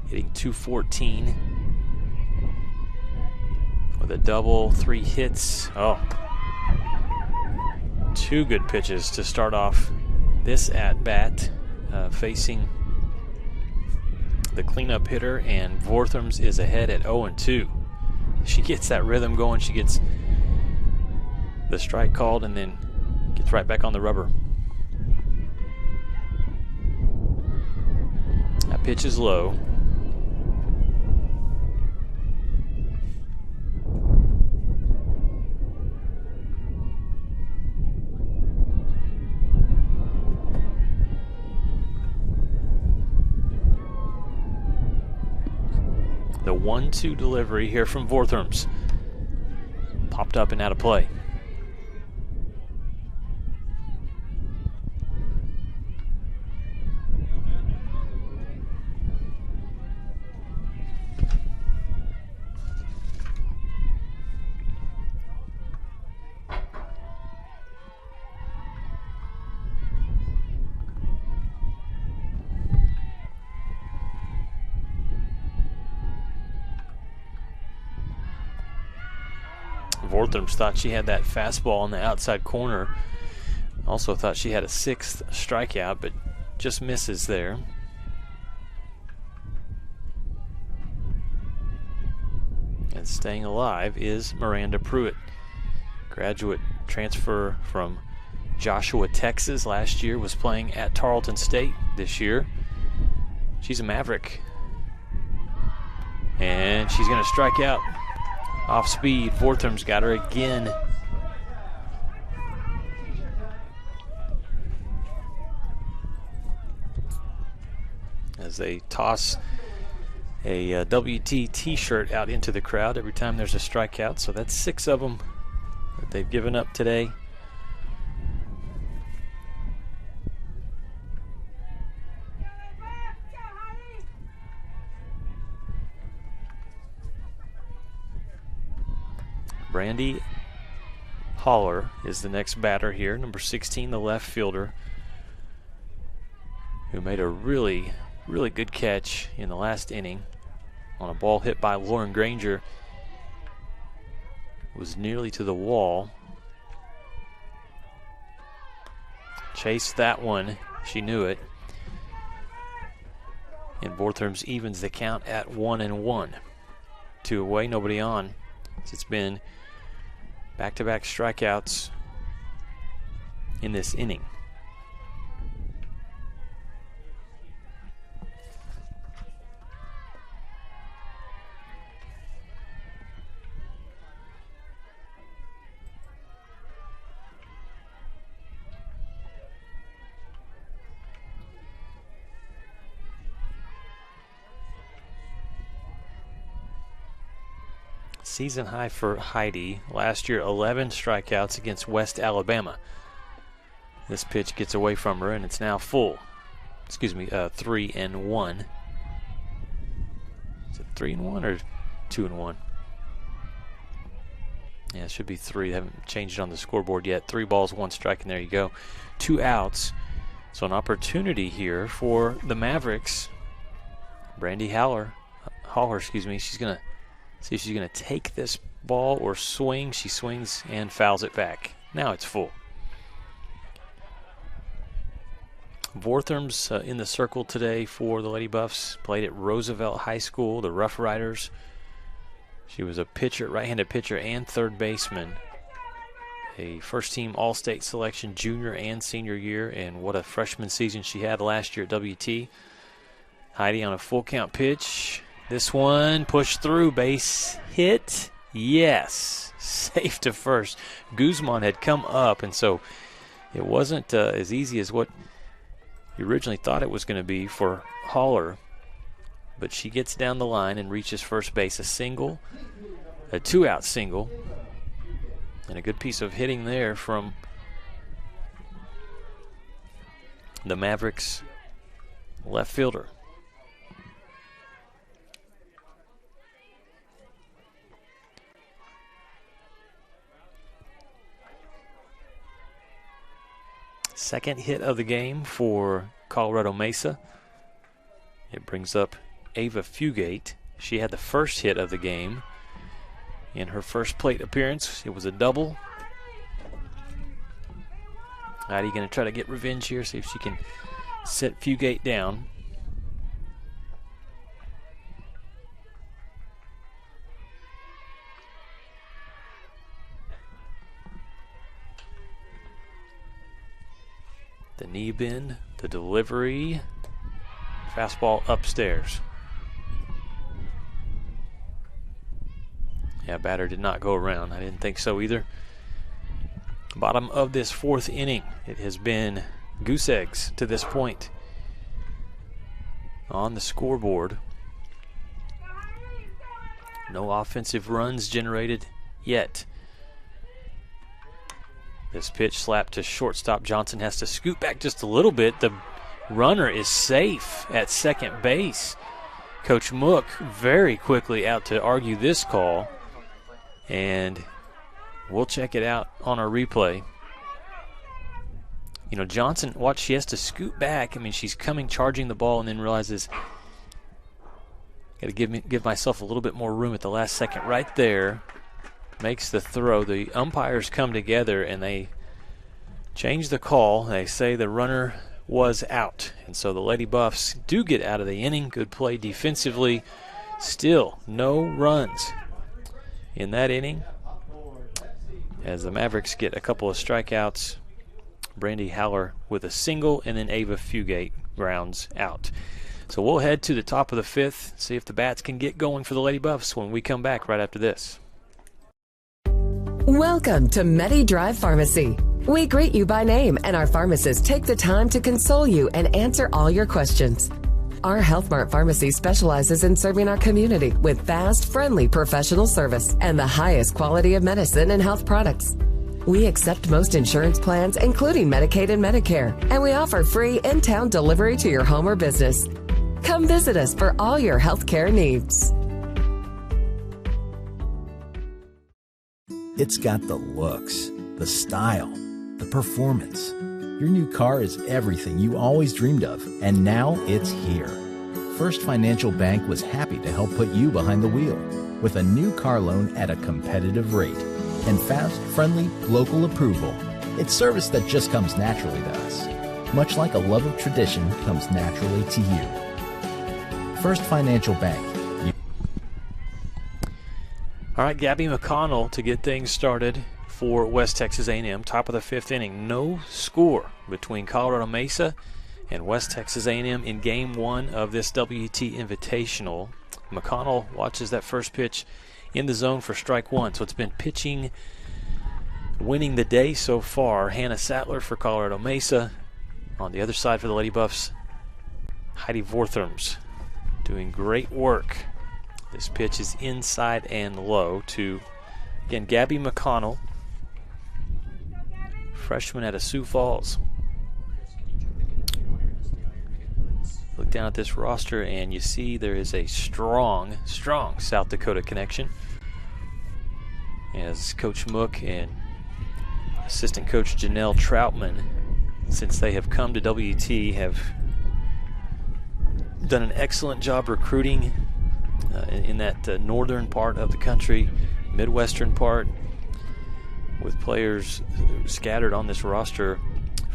hitting .214 with a double, 3 hits. Oh, 2 good pitches to start off this at-bat, facing the cleanup hitter, and Vortherms is ahead at 0-2. She gets that rhythm going. She gets the strike called and then gets right back on the rubber. That pitch is low. The 1-2 delivery here from Vortherms. Popped up and out of play. Vortherms thought she had that fastball on the outside corner. Also thought she had a 6th strikeout, but just misses there. And staying alive is Miranda Pruitt. Graduate transfer from Joshua, Texas last year, was playing at Tarleton State this year. She's a Maverick. And she's going to strike out off speed. Vortherms got her again. As they toss a WT t-shirt out into the crowd every time there's a strikeout. So that's 6 of them that they've given up today. Brandy Haller is the next batter here, number 16, the left fielder, who made a really good catch in the last inning on a ball hit by Lauren Granger. It was nearly to the wall. Chased that one. She knew it. And Vortherms evens the count at 1-1. 2 away, nobody on. It's been back-to-back strikeouts in this inning. Season high for Heidi. Last year, 11 strikeouts against West Alabama. This pitch gets away from her, and it's now full. 3-1. Is it 3-1 or 2-1? Yeah, it should be 3. They haven't changed it on the scoreboard yet. 3 balls, 1 strike, and there you go. 2 outs. So an opportunity here for the Mavericks. Brandy Haller, she's going to see if she's going to take this ball or swing. She swings and fouls it back. Now it's full. Vortherms in the circle today for the Lady Buffs. Played at Roosevelt High School, the Rough Riders. She was a pitcher, right-handed pitcher and third baseman. A first-team All-State selection junior and senior year, and what a freshman season she had last year at WT. Heidi on a full count pitch. This one pushed through, base hit. Yes, safe to first. Guzman had come up, and so it wasn't as easy as what you originally thought it was going to be for Haller. But she gets down the line and reaches first base. A 2-out single, and a good piece of hitting there from the Mavericks left fielder. Second hit of the game for Colorado Mesa. It brings up Ava Fugate. She had the first hit of the game in her first plate appearance. It was a double. Heidi going to try to get revenge here, see if she can set Fugate down. The knee bend, the delivery, fastball upstairs. Yeah, batter did not go around. I didn't think so either. Bottom of this 4th inning. It has been goose eggs to this point on the scoreboard. No offensive runs generated yet. This pitch slapped to shortstop. Johnson has to scoot back just a little bit. The runner is safe at second base. Coach Mook very quickly out to argue this call. And we'll check it out on our replay. You know, Johnson, watch, she has to scoot back. I mean, she's coming, charging the ball, and then realizes, got to give myself a little bit more room at the last second right there. makes the throw. The umpires come together and they change the call. They say the runner was out. And so the Lady Buffs do get out of the inning. Good play defensively. Still no runs in that inning as the Mavericks get a couple of strikeouts. Brandy Haller with a single, and then Ava Fugate grounds out. So we'll head to the top of the fifth, see if the bats can get going for the Lady Buffs when we come back right after this. Welcome to MediDrive Pharmacy. We greet you by name, and our pharmacists take the time to console you and answer all your questions. Our Health Mart Pharmacy specializes in serving our community with fast, friendly professional service and the highest quality of medicine and health products. We accept most insurance plans, including Medicaid and Medicare, and we offer free in-town delivery to your home or business. Come visit us for all your healthcare needs. It's got the looks, the style, the performance. Your new car is everything you always dreamed of, and now it's here. First Financial Bank was happy to help put you behind the wheel with a new car loan at a competitive rate and fast, friendly, local approval. It's service that just comes naturally to us, much like a love of tradition comes naturally to you. First Financial Bank. All right, Gabby McConnell to get things started for West Texas A&M. Top of the fifth inning. No score between Colorado Mesa and West Texas A&M in Game 1 of this WT Invitational. McConnell watches that first pitch in the zone for strike one. So it's been pitching, winning the day so far. Hannah Sattler for Colorado Mesa. On the other side for the Lady Buffs, Heidi Vortherms doing great work. This pitch is inside and low to, again, Gabby McConnell, freshman out of Sioux Falls. Look down at this roster and you see there is a strong South Dakota connection, as Coach Mook and assistant coach Janelle Troutman, since they have come to WT, have done an excellent job recruiting in that northern part of the country, midwestern part, with players scattered on this roster.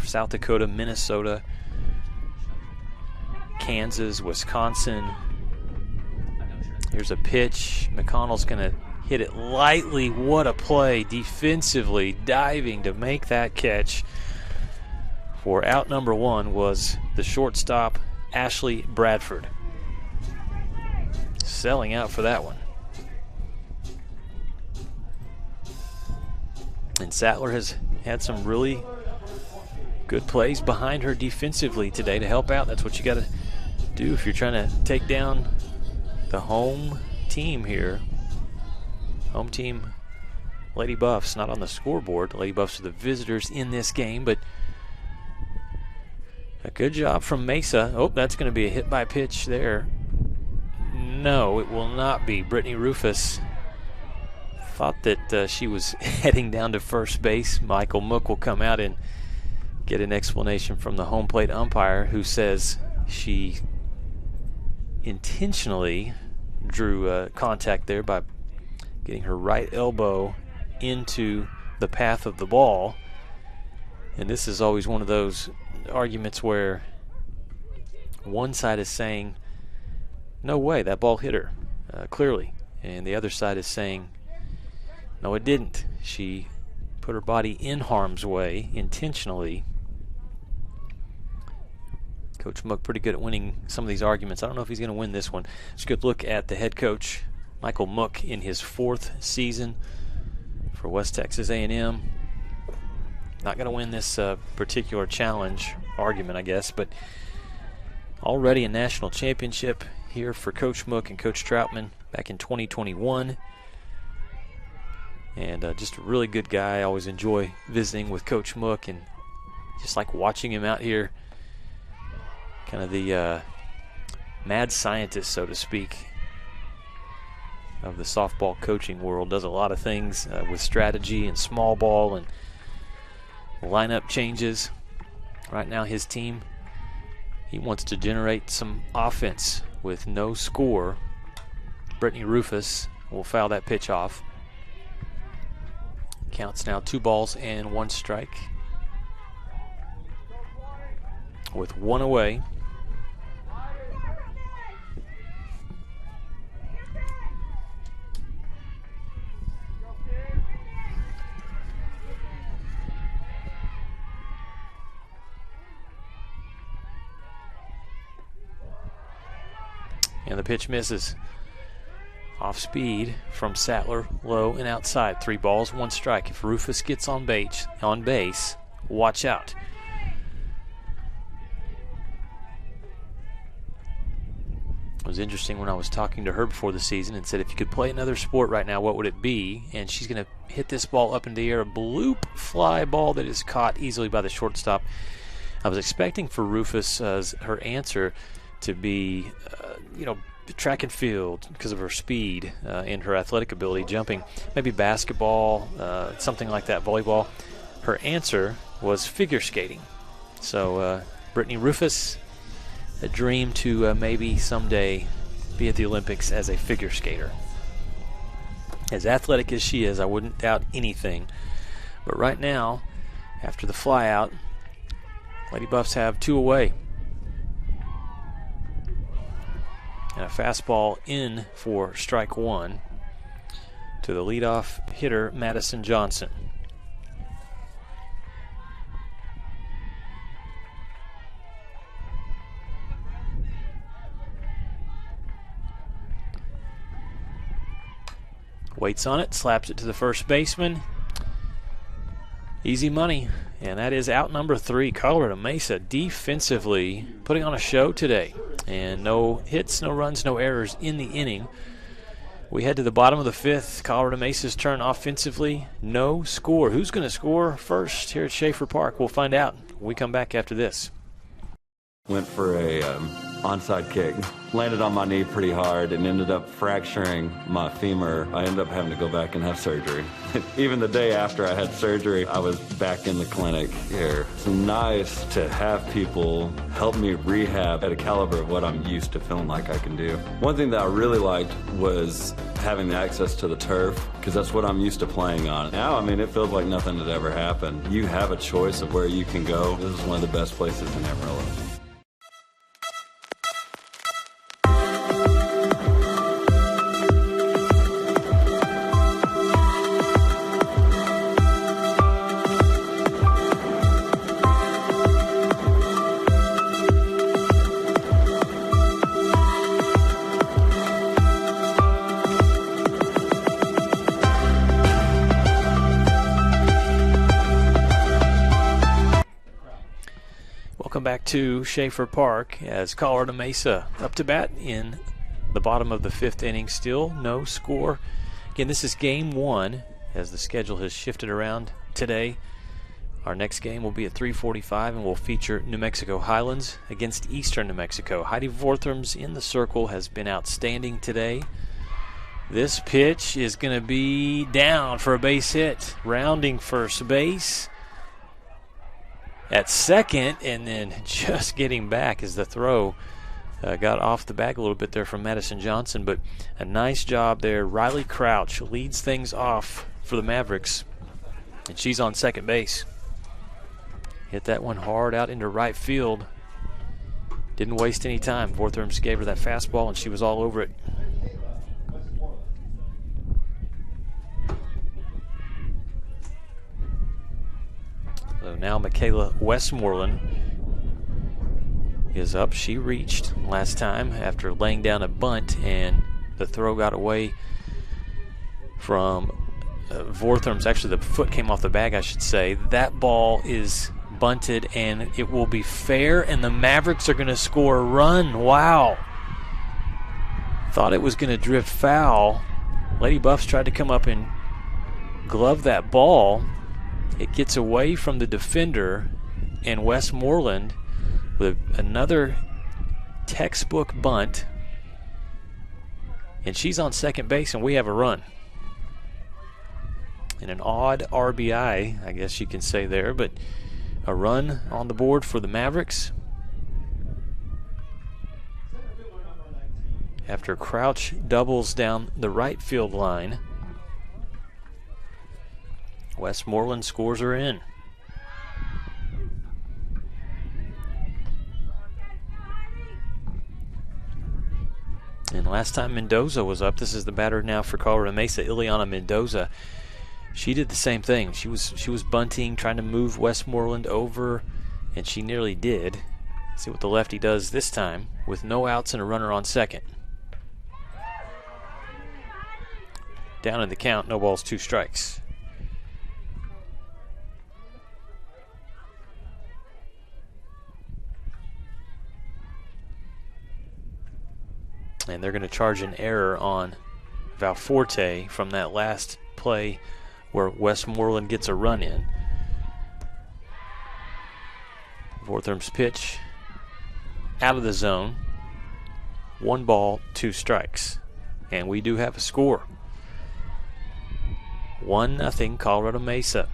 South Dakota, Minnesota, Kansas, Wisconsin. Here's a pitch. McConnell's going to hit it lightly. What a play defensively, diving to make that catch. For out number one was the shortstop, Ashley Bradford. Selling out for that one. And Sattler has had some really good plays behind her defensively today to help out. That's what you got to do if you're trying to take down the home team here. Home team Lady Buffs, not on the scoreboard. The Lady Buffs are the visitors in this game, but a good job from Mesa. Oh, that's going to be a hit by pitch there. No, it will not be. Brittany Rufus thought that she was heading down to first base. Michael Mook will come out and get an explanation from the home plate umpire, who says she intentionally drew contact there by getting her right elbow into the path of the ball. And this is always one of those arguments where one side is saying, no way, that ball hit her, clearly. And the other side is saying, no, it didn't. She put her body in harm's way intentionally. Coach Mook pretty good at winning some of these arguments. I don't know if he's going to win this one. Let's get a look at the head coach, Michael Mook, in his 4th season for West Texas A&M. Not going to win this particular challenge argument, I guess, but already a national championship here for Coach Mook and Coach Troutman back in 2021. And just a really good guy. I always enjoy visiting with Coach Mook and just like watching him out here. Kind of the mad scientist, so to speak, of the softball coaching world. Does a lot of things with strategy and small ball and lineup changes. Right now his team, he wants to generate some offense with no score. Brittany Rufus will foul that pitch off. Counts now 2 balls and 1 strike. With 1 away. And the pitch misses. Off speed from Sattler, low and outside. 3 balls, 1 strike. If Rufus gets on base, watch out. It was interesting when I was talking to her before the season and said, if you could play another sport right now, what would it be? And she's going to hit this ball up in the air, a bloop fly ball that is caught easily by the shortstop. I was expecting for Rufus, her answer, to be, track and field because of her speed and her athletic ability, jumping, maybe basketball, something like that, volleyball. Her answer was figure skating. So Brittany Rufus, a dream to maybe someday be at the Olympics as a figure skater. As athletic as she is, I wouldn't doubt anything. But right now, after the fly out, Lady Buffs have 2 away. And a fastball in for strike 1 to the leadoff hitter, Madison Johnson. Waits on it, slaps it to the first baseman. Easy money. And that is out number 3. Colorado Mesa defensively putting on a show today. And no hits, no runs, no errors in the inning. We head to the bottom of the 5th. Colorado Mesa's turn offensively. No score. Who's going to score first here at Schaefer Park? We'll find out when we come back after this. Went for a onside kick. Landed on my knee pretty hard and ended up fracturing my femur. I ended up having to go back and have surgery. Even the day after I had surgery, I was back in the clinic here. It's nice to have people help me rehab at a caliber of what I'm used to feeling like I can do. One thing that I really liked was having the access to the turf, because that's what I'm used to playing on. Now, it feels like nothing had ever happened. You have a choice of where you can go. This is one of the best places in Amarillo. Back to Schaefer Park as Colorado Mesa up to bat in the bottom of the 5th inning. Still no score. Again, this is game 1 as the schedule has shifted around today. Our next game will be at 3:45 and will feature New Mexico Highlands against Eastern New Mexico. Heidi Vorthrams in the circle has been outstanding today. This pitch is going to be down for a base hit. Rounding first base at second, and then just getting back as the throw got off the bag a little bit there from Madison Johnson, but a nice job there. Riley Crouch leads things off for the Mavericks, and she's on second base. Hit that one hard out into right field. Didn't waste any time. Vorthrams gave her that fastball, and she was all over it. So now Michaela Westmoreland is up. She reached last time after laying down a bunt, and the throw got away from Vorthrams. Actually, the foot came off the bag, I should say. That ball is bunted, and it will be fair, and the Mavericks are going to score a run. Wow. Thought it was going to drift foul. Lady Buffs tried to come up and glove that ball. It gets away from the defender, and Westmoreland with another textbook bunt, and she's on second base, and we have a run. And an odd RBI, I guess you can say there, but a run on the board for the Mavericks. After Crouch doubles down the right field line. Westmoreland scores her in. And last time Mendoza was up, this is the batter now for Colorado Mesa, Ileana Mendoza. She did the same thing. She was bunting, trying to move Westmoreland over, and she nearly did. See what the lefty does this time with no outs and a runner on second. Down in the count, no balls, 2 strikes. And they're going to charge an error on Valforte from that last play where Westmoreland gets a run in. Vortherm's pitch out of the zone. 1 ball, 2 strikes. And we do have a score. 1-0 Colorado Mesa.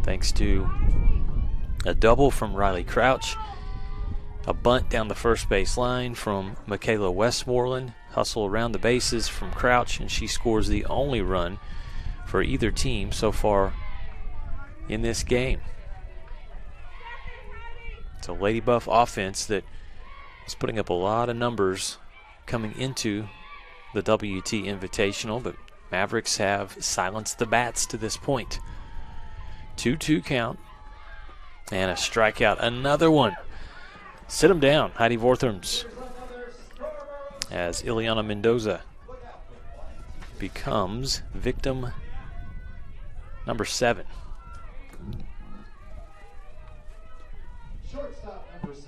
Thanks to a double from Riley Crouch. A bunt down the first base line from Michaela Westmoreland. Hustle around the bases from Crouch, and she scores the only run for either team so far in this game. It's a Lady Buff offense that is putting up a lot of numbers coming into the WT Invitational, but Mavericks have silenced the bats to this point. 2-2 count and a strikeout. Another one. Sit him down, Heidi Vortherms, as Ileana Mendoza becomes victim number 7. Shortstop number 6,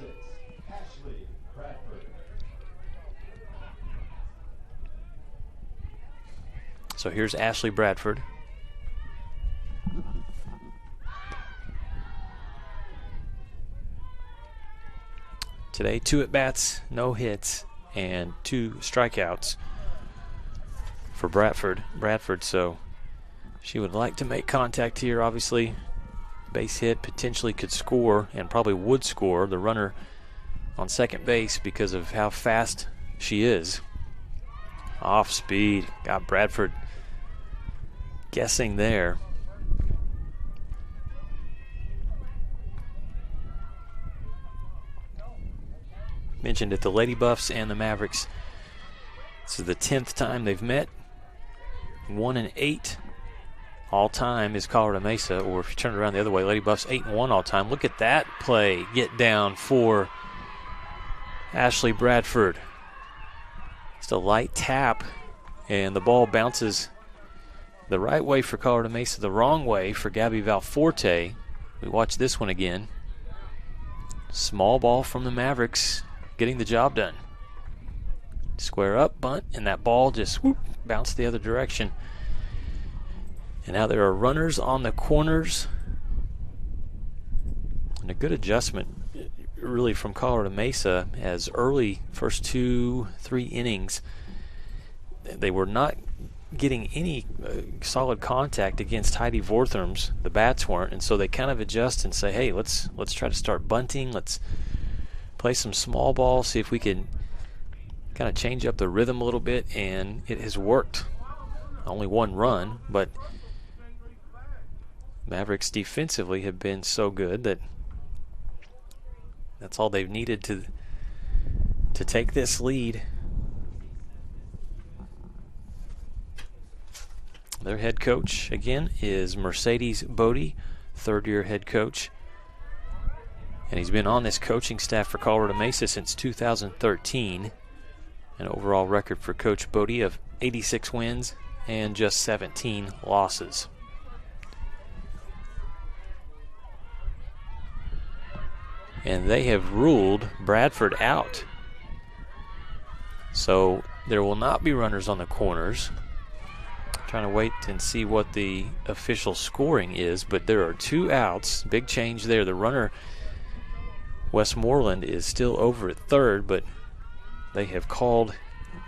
Ashley Bradford. So here's Ashley Bradford. Today, 2 at-bats, no hits, and 2 strikeouts for Bradford. So she would like to make contact here, obviously. Base hit, potentially could score, and probably would score the runner on second base because of how fast she is. Off speed, got Bradford guessing there. Mentioned it, the Lady Buffs and the Mavericks. This is the 10th time they've met. 1-8 all time is Colorado Mesa, or if you turn it around the other way, Lady Buffs 8-1 all time. Look at that play get down for Ashley Bradford. Just a light tap, and the ball bounces the right way for Colorado Mesa, the wrong way for Gabby Valforte. We watch this one again. Small ball from the Mavericks, getting the job done. Square up, bunt, and that ball just bounced the other direction. And now there are runners on the corners. And a good adjustment, really, from Colorado Mesa, as early first 2-3 innings, they were not getting any solid contact against Heidi Vortherms. The bats weren't, and so they kind of adjust and say, hey, let's try to start bunting. Let's play some small ball, see if we can kind of change up the rhythm a little bit, and it has worked. Only 1 run, but Mavericks defensively have been so good that that's all they've needed to take this lead. Their head coach, again, is Mercedes Bodie, 3rd-year head coach. And he's been on this coaching staff for Colorado Mesa since 2013. An overall record for Coach Bodie of 86 wins and just 17 losses. And they have ruled Bradford out. So there will not be runners on the corners. Trying to wait and see what the official scoring is, but there are 2 outs. Big change there. The runner, Westmoreland, is still over at third, but they have called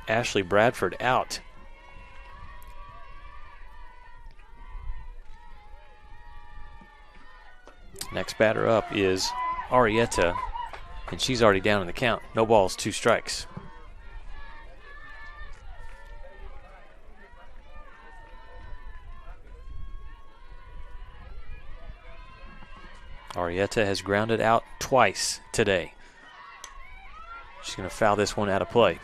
Ashley Bradford out. Next batter up is Arietta, and she's already down in the count. No balls, 2 strikes. Arrieta has grounded out twice today. She's going to foul this one out of play.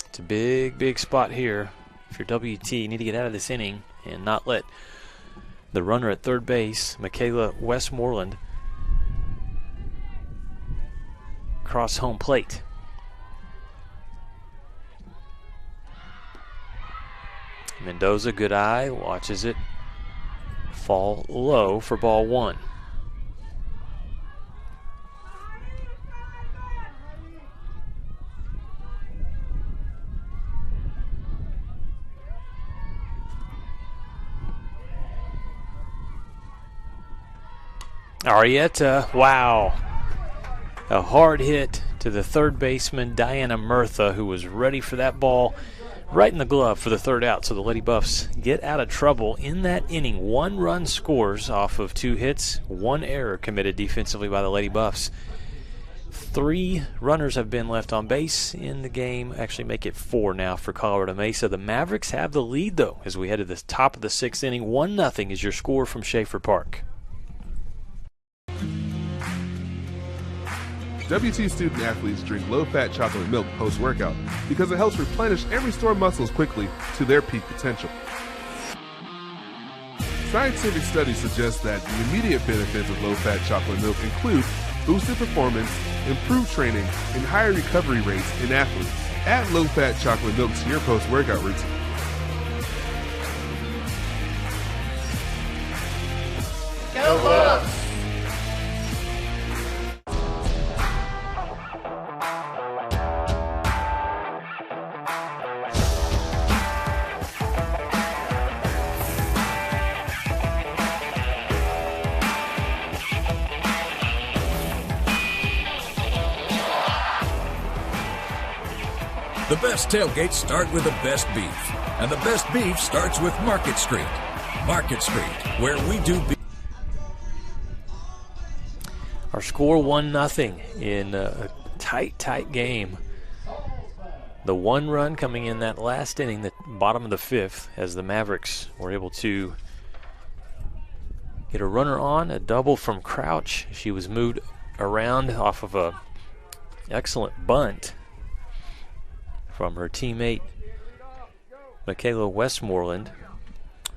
It's a big, big spot here. If you're WT, you need to get out of this inning and not let the runner at third base, Michaela Westmoreland, cross home plate. Mendoza, good eye, watches it fall low for ball one. Arrieta, wow. A hard hit to the third baseman, Diana Murtha, who was ready for that ball right in the glove for the third out. So the Lady Buffs get out of trouble in that inning. 1 run scores off of 2 hits, 1 error committed defensively by the Lady Buffs. 3 runners have been left on base in the game. Actually make it 4 now for Colorado Mesa. The Mavericks have the lead, though, as we head to the top of the 6th inning. 1-0 is your score from Schaefer Park. WT student athletes drink low-fat chocolate milk post-workout because it helps replenish and restore muscles quickly to their peak potential. Scientific studies suggest that the immediate benefits of low-fat chocolate milk include boosted performance, improved training, and higher recovery rates in athletes. Add low-fat chocolate milk to your post-workout routine. Go Buffs! The best tailgates start with the best beef, and the best beef starts with Market Street. Market Street, where we do beef. Our score 1-0 in a tight game. The 1 run coming in that last inning, the bottom of the 5th, as the Mavericks were able to get a runner on, a double from Crouch. She was moved around off of a excellent bunt from her teammate Michaela Westmoreland.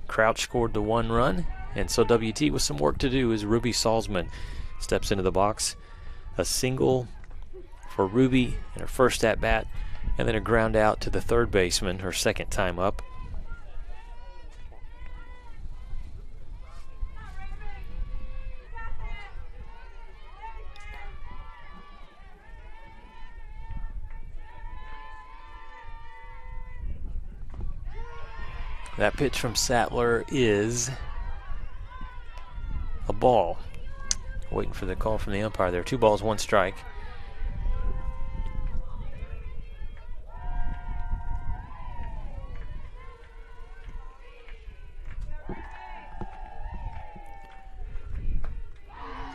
Crouch scored the 1 run, and so WT with some work to do as Ruby Salzman steps into the box. A single for Ruby in her first at-bat, and then a ground out to the third baseman, her second time up. That pitch from Sattler is a ball. Waiting for the call from the umpire there. 2 balls, 1 strike.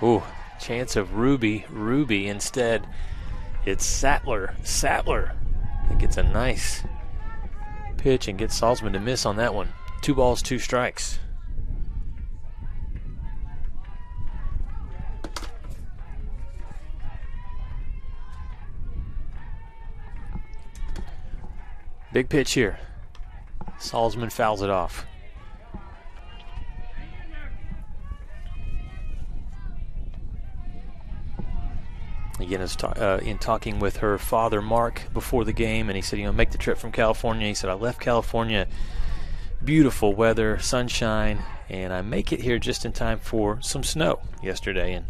Ooh, chance of Ruby. Instead, it's Sattler. Sattler gets a nice pitch and gets Salzman to miss on that one. 2 balls, 2 strikes. Big pitch here. Salzman fouls it off. Again, in talking with her father, Mark, before the game, and he said, make the trip from California. He said, I left California, beautiful weather, sunshine, and I make it here just in time for some snow yesterday. And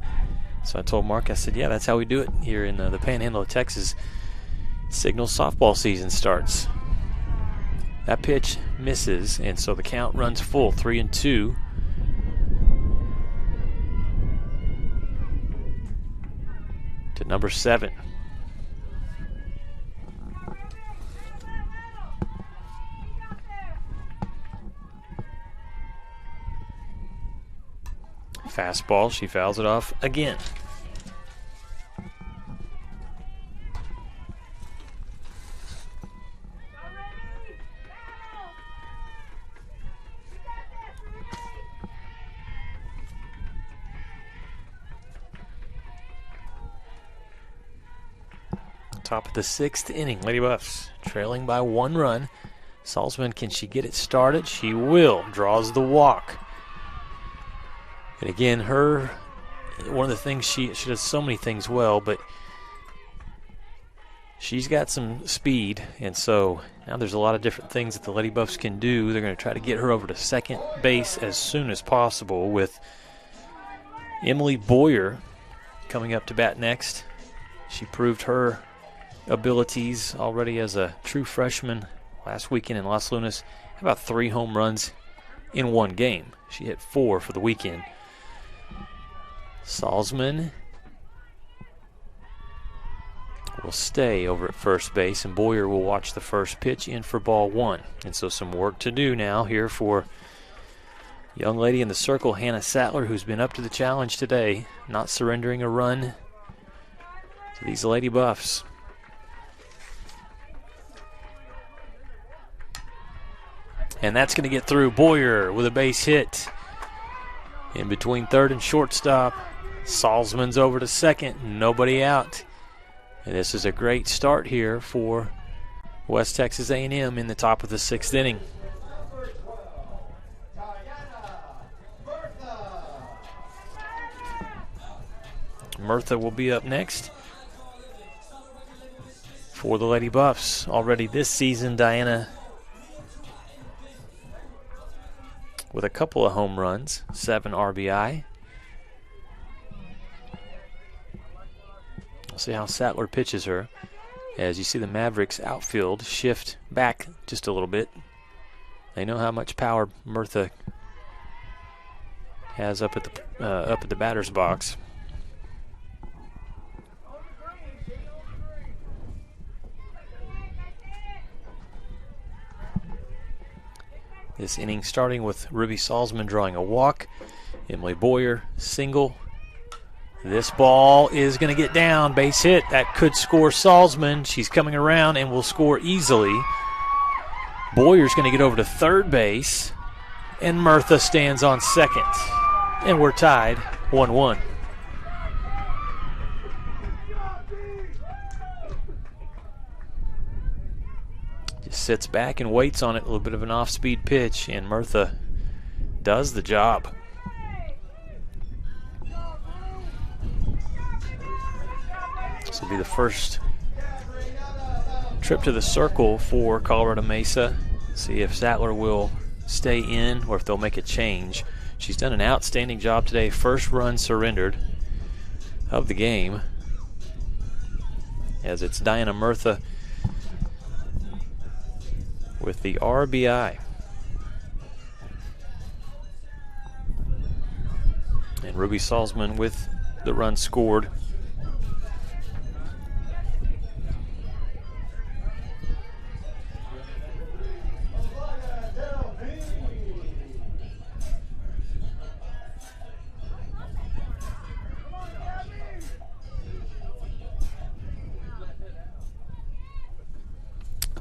so I told Mark, I said, yeah, that's how we do it here in the Panhandle of Texas. Signal softball season starts. That pitch misses, and so the count runs full, 3-2. To number 7. Fastball, she fouls it off again. Top of the 6th inning. Lady Buffs trailing by 1 run. Salzman, can she get it started? She will. Draws the walk. And again, one of the things she does so many things well, but she's got some speed, and so now there's a lot of different things that the Lady Buffs can do. They're going to try to get her over to second base as soon as possible, with Emily Boyer coming up to bat next. She proved her abilities already as a true freshman last weekend in Las Lunas. About 3 home runs in 1 game. She hit 4 for the weekend. Salzman will stay over at first base, and Boyer will watch the first pitch in for ball 1. And so some work to do now here for young lady in the circle, Hannah Sattler, who's been up to the challenge today, not surrendering a run to these Lady Buffs. And that's going to get through. Boyer with a base hit in between third and shortstop. Salzman's over to second, nobody out. And this is a great start here for West Texas A&M in the top of the 6th inning. Murtha will be up next for the Lady Buffs. Already this season, Diana with a couple of home runs, 7 RBI. We'll see how Sattler pitches her. As you see the Mavericks outfield shift back just a little bit. They know how much power Murtha has up at the batter's box. This inning starting with Ruby Salzman drawing a walk. Emily Boyer single. This ball is going to get down. Base hit. That could score Salzman. She's coming around and will score easily. Boyer's going to get over to third base. And Murtha stands on second. And we're tied 1-1. Just sits back and waits on it. A little bit of an off-speed pitch. And Murtha does the job. This will be the first trip to the circle for Colorado Mesa. See if Sattler will stay in or if they'll make a change. She's done an outstanding job today. First run surrendered of the game, as it's Diana Murtha with the RBI. And Ruby Salzman with the run scored.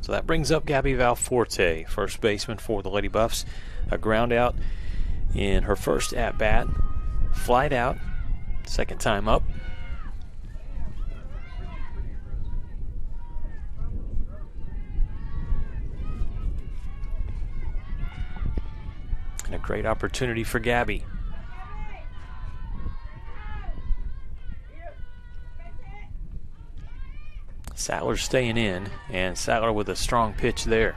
So that brings up Gabby Valforte, first baseman for the Lady Buffs. A ground out in her first at-bat. Flied out, second time up. And a great opportunity for Gabby. Sattler staying in, and Sattler with a strong pitch there.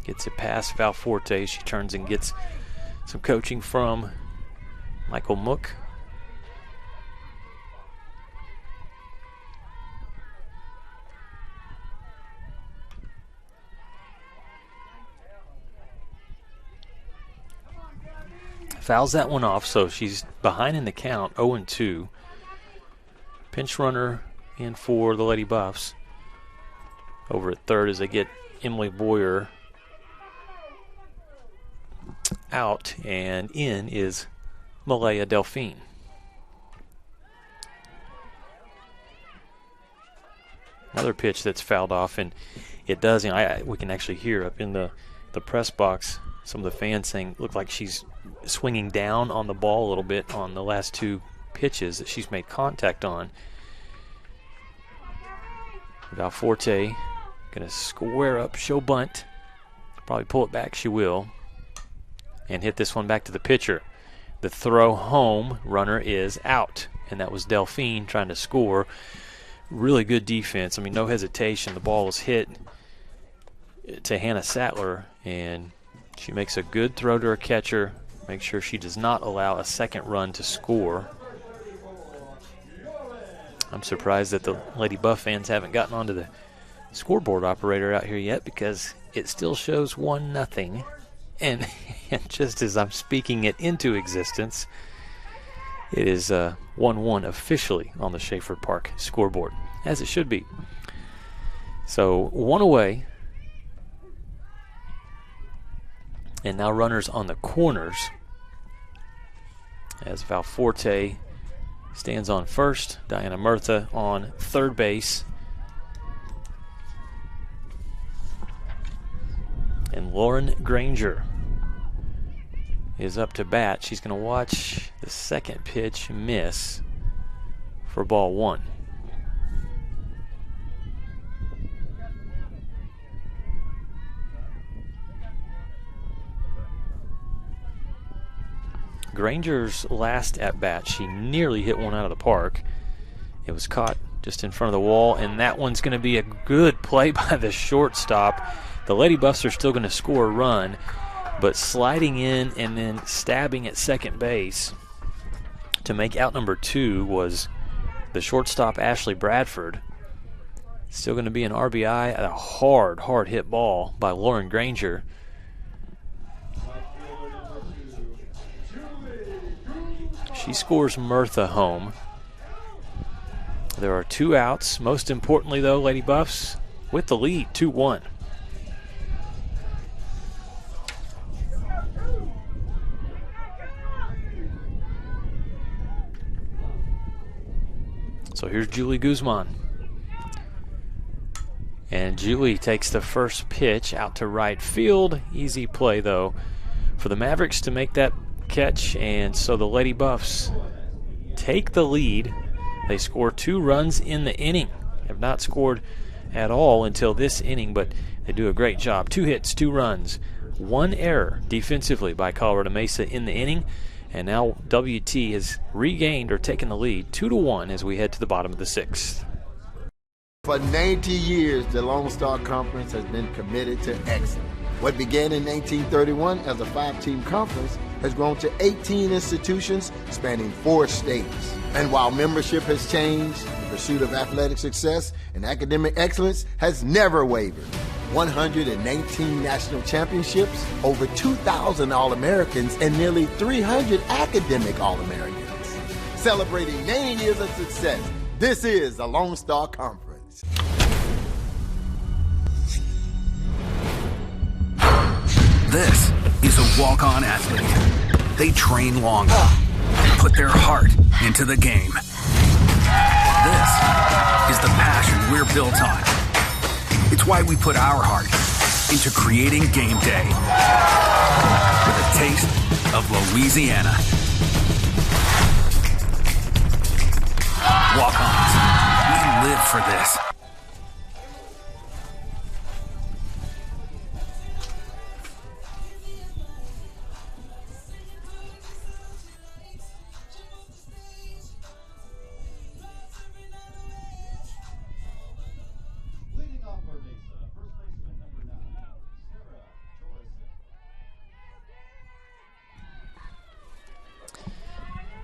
Gets it past Valforte. She turns and gets some coaching from Michael Mook. Fouls that one off, so she's behind in the count, 0-2. Pinch runner in for the Lady Buffs. Over at third as they get Emily Boyer out, and in is Malaya Delphine. Another pitch that's fouled off, and it does, we can actually hear up in the press box some of the fans saying look like she's swinging down on the ball a little bit on the last 2 pitches that she's made contact on. Valforte going to square up, show bunt. Probably pull it back, she will. And hit this one back to the pitcher. The throw home, runner is out. And that was Delphine trying to score. Really good defense. I mean, no hesitation. The ball was hit to Hannah Sattler, and she makes a good throw to her catcher. Make sure she does not allow a second run to score. I'm surprised that the Lady Buff fans haven't gotten onto the scoreboard operator out here yet, because it still shows 1-0. And just as I'm speaking it into existence, it is 1-1 officially on the Schaefer Park scoreboard, as it should be. So 1 away. And now runners on the corners as Valforte stands on first, Diana Murtha on third base. And Lauren Granger is up to bat. She's going to watch the second pitch miss for ball 1. Granger's last at bat, she nearly hit one out of the park. It was caught just in front of the wall, and that one's going to be a good play by the shortstop. The Lady Buffs are still going to score a run, but sliding in and then stabbing at second base to make out number 2 was the shortstop Ashley Bradford. Still going to be an RBI at a hard hit ball by Lauren Granger. She scores Murtha home. There are 2 outs. Most importantly, though, Lady Buffs with the lead, 2-1. So here's Julie Guzman. And Julie takes the first pitch out to right field. Easy play, though, for the Mavericks to make that catch. And so the Lady Buffs take the lead. They score 2 runs in the inning. Have not scored at all until this inning, but they do a great job. 2 hits, 2 runs, 1 error defensively by Colorado Mesa in the inning. And now WT has regained or taken the lead 2-1 as we head to the bottom of the 6th. For 90 years, the Lone Star Conference has been committed to excellence. What began in 1931 as a 5-team conference has grown to 18 institutions spanning 4 states. And while membership has changed, the pursuit of athletic success and academic excellence has never wavered. 119 national championships, over 2,000 All-Americans, and nearly 300 academic All-Americans. Celebrating 90 years of success, this is the Lone Star Conference. This is a walk-on athlete. They train longer, put their heart into the game. This is the passion we're built on. It's why we put our heart into creating game day with a taste of Louisiana. Walk-ons, we live for this.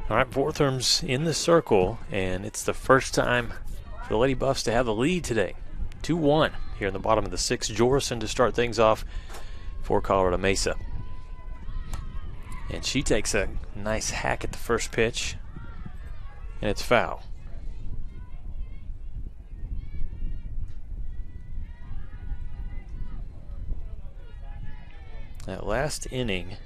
All right, Bortham's in the circle, and it's the first time for the Lady Buffs to have the lead today. 2-1 here in the bottom of the 6th. Jorison to start things off for Colorado Mesa. And she takes a nice hack at the first pitch, and it's foul. That last inning,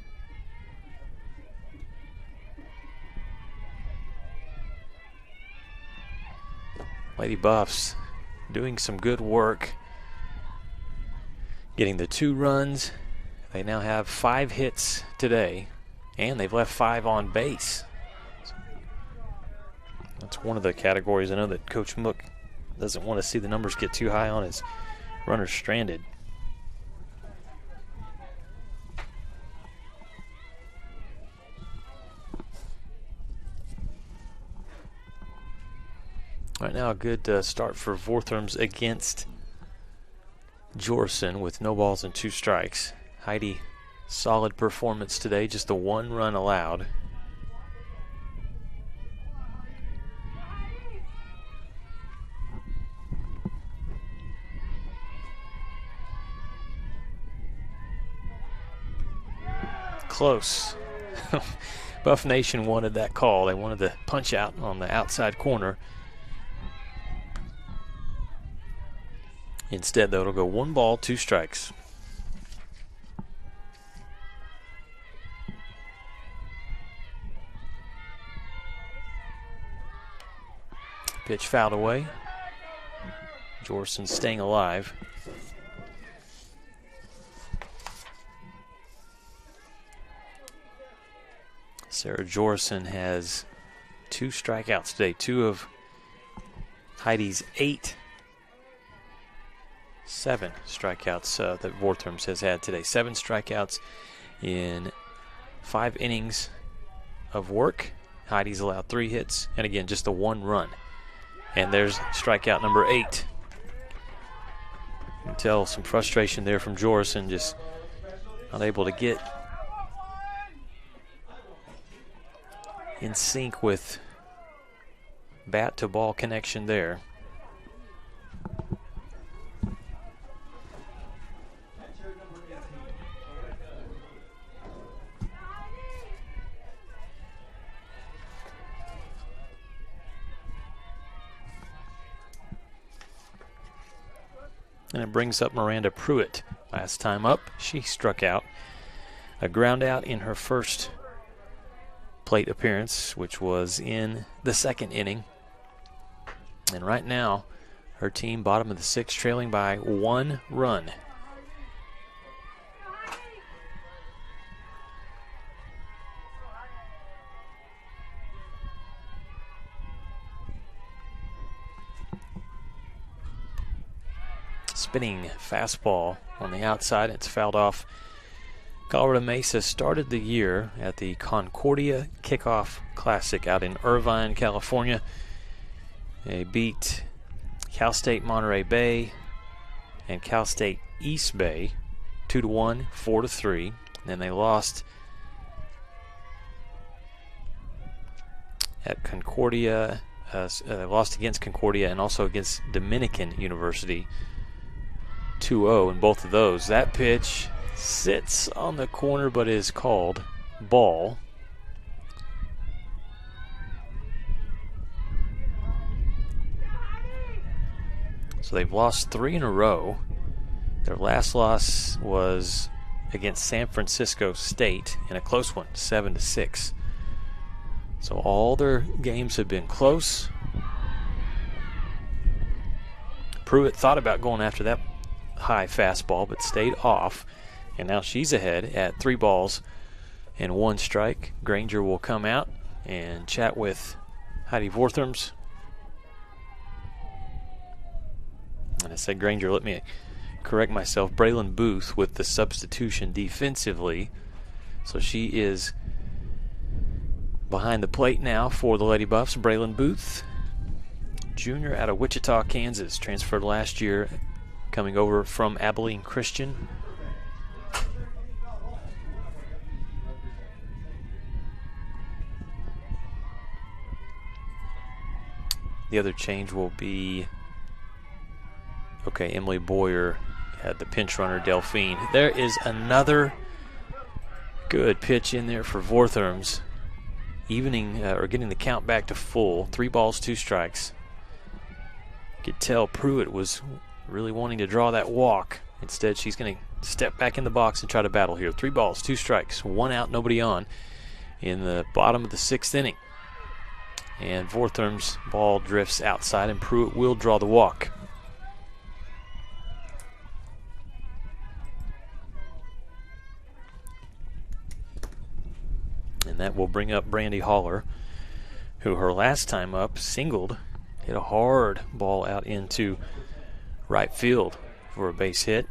Lady Buffs doing some good work, getting the 2 runs. They now have 5 hits today, and they've left 5 on base. That's one of the categories I know that Coach Mook doesn't want to see the numbers get too high on his runners stranded. Right now, a good start for Vortherms against Jorson with no balls and 2 strikes. Heidi, solid performance today, just the 1 run allowed. Close. Buff Nation wanted that call. They wanted the punch out on the outside corner. Instead, though, it'll go 1 ball, 2 strikes. Pitch fouled away. Jorson staying alive. Sarah Jorson has 2 strikeouts today. 2 of Heidi's 7 strikeouts that Vortherms has had today. 7 strikeouts in 5 innings of work. Heidi's allowed 3 hits, and again, just the 1 run. And there's strikeout number 8. You can tell some frustration there from Jorson, just not able to get in sync with bat to ball connection there. And it brings up Miranda Pruitt. Last time up, she struck out. A ground out in her first plate appearance, which was in the 2nd inning. And right now, her team bottom of the 6th, trailing by 1 run. Spinning fastball on the outside. It's fouled off. Colorado Mesa started the year at the Concordia Kickoff Classic out in Irvine, California. They beat Cal State Monterey Bay and Cal State East Bay 2-1, 4-3. Then they lost at Concordia. They lost against Concordia and also against Dominican University 2-0 in both of those. That pitch sits on the corner but is called ball. So they've lost 3 in a row. Their last loss was against San Francisco State in a close one, 7-6. So all their games have been close. Pruitt thought about going after that high fastball but stayed off. And now she's ahead at 3 balls and 1 strike. Granger will come out and chat with Heidi Vortherms. And I said Granger, let me correct myself. Braylon Booth with the substitution defensively. So she is behind the plate now for the Lady Buffs. Braylon Booth, junior out of Wichita, Kansas. Transferred last year, coming over from Abilene Christian. The other change will be, okay, Emily Boyer had the pinch runner, Delphine. There is another good pitch in there for Vortherms, evening or getting the count back to full. 3 balls, 2 strikes. You could tell Pruitt was really wanting to draw that walk. Instead, she's going to step back in the box and try to battle here. 3 balls, 2 strikes, 1 out, nobody on in the bottom of the 6th inning. And Vortherms' ball drifts outside, and Pruitt will draw the walk. And that will bring up Brandy Haller, who her last time up singled hit a hard ball out into right field for a base hit.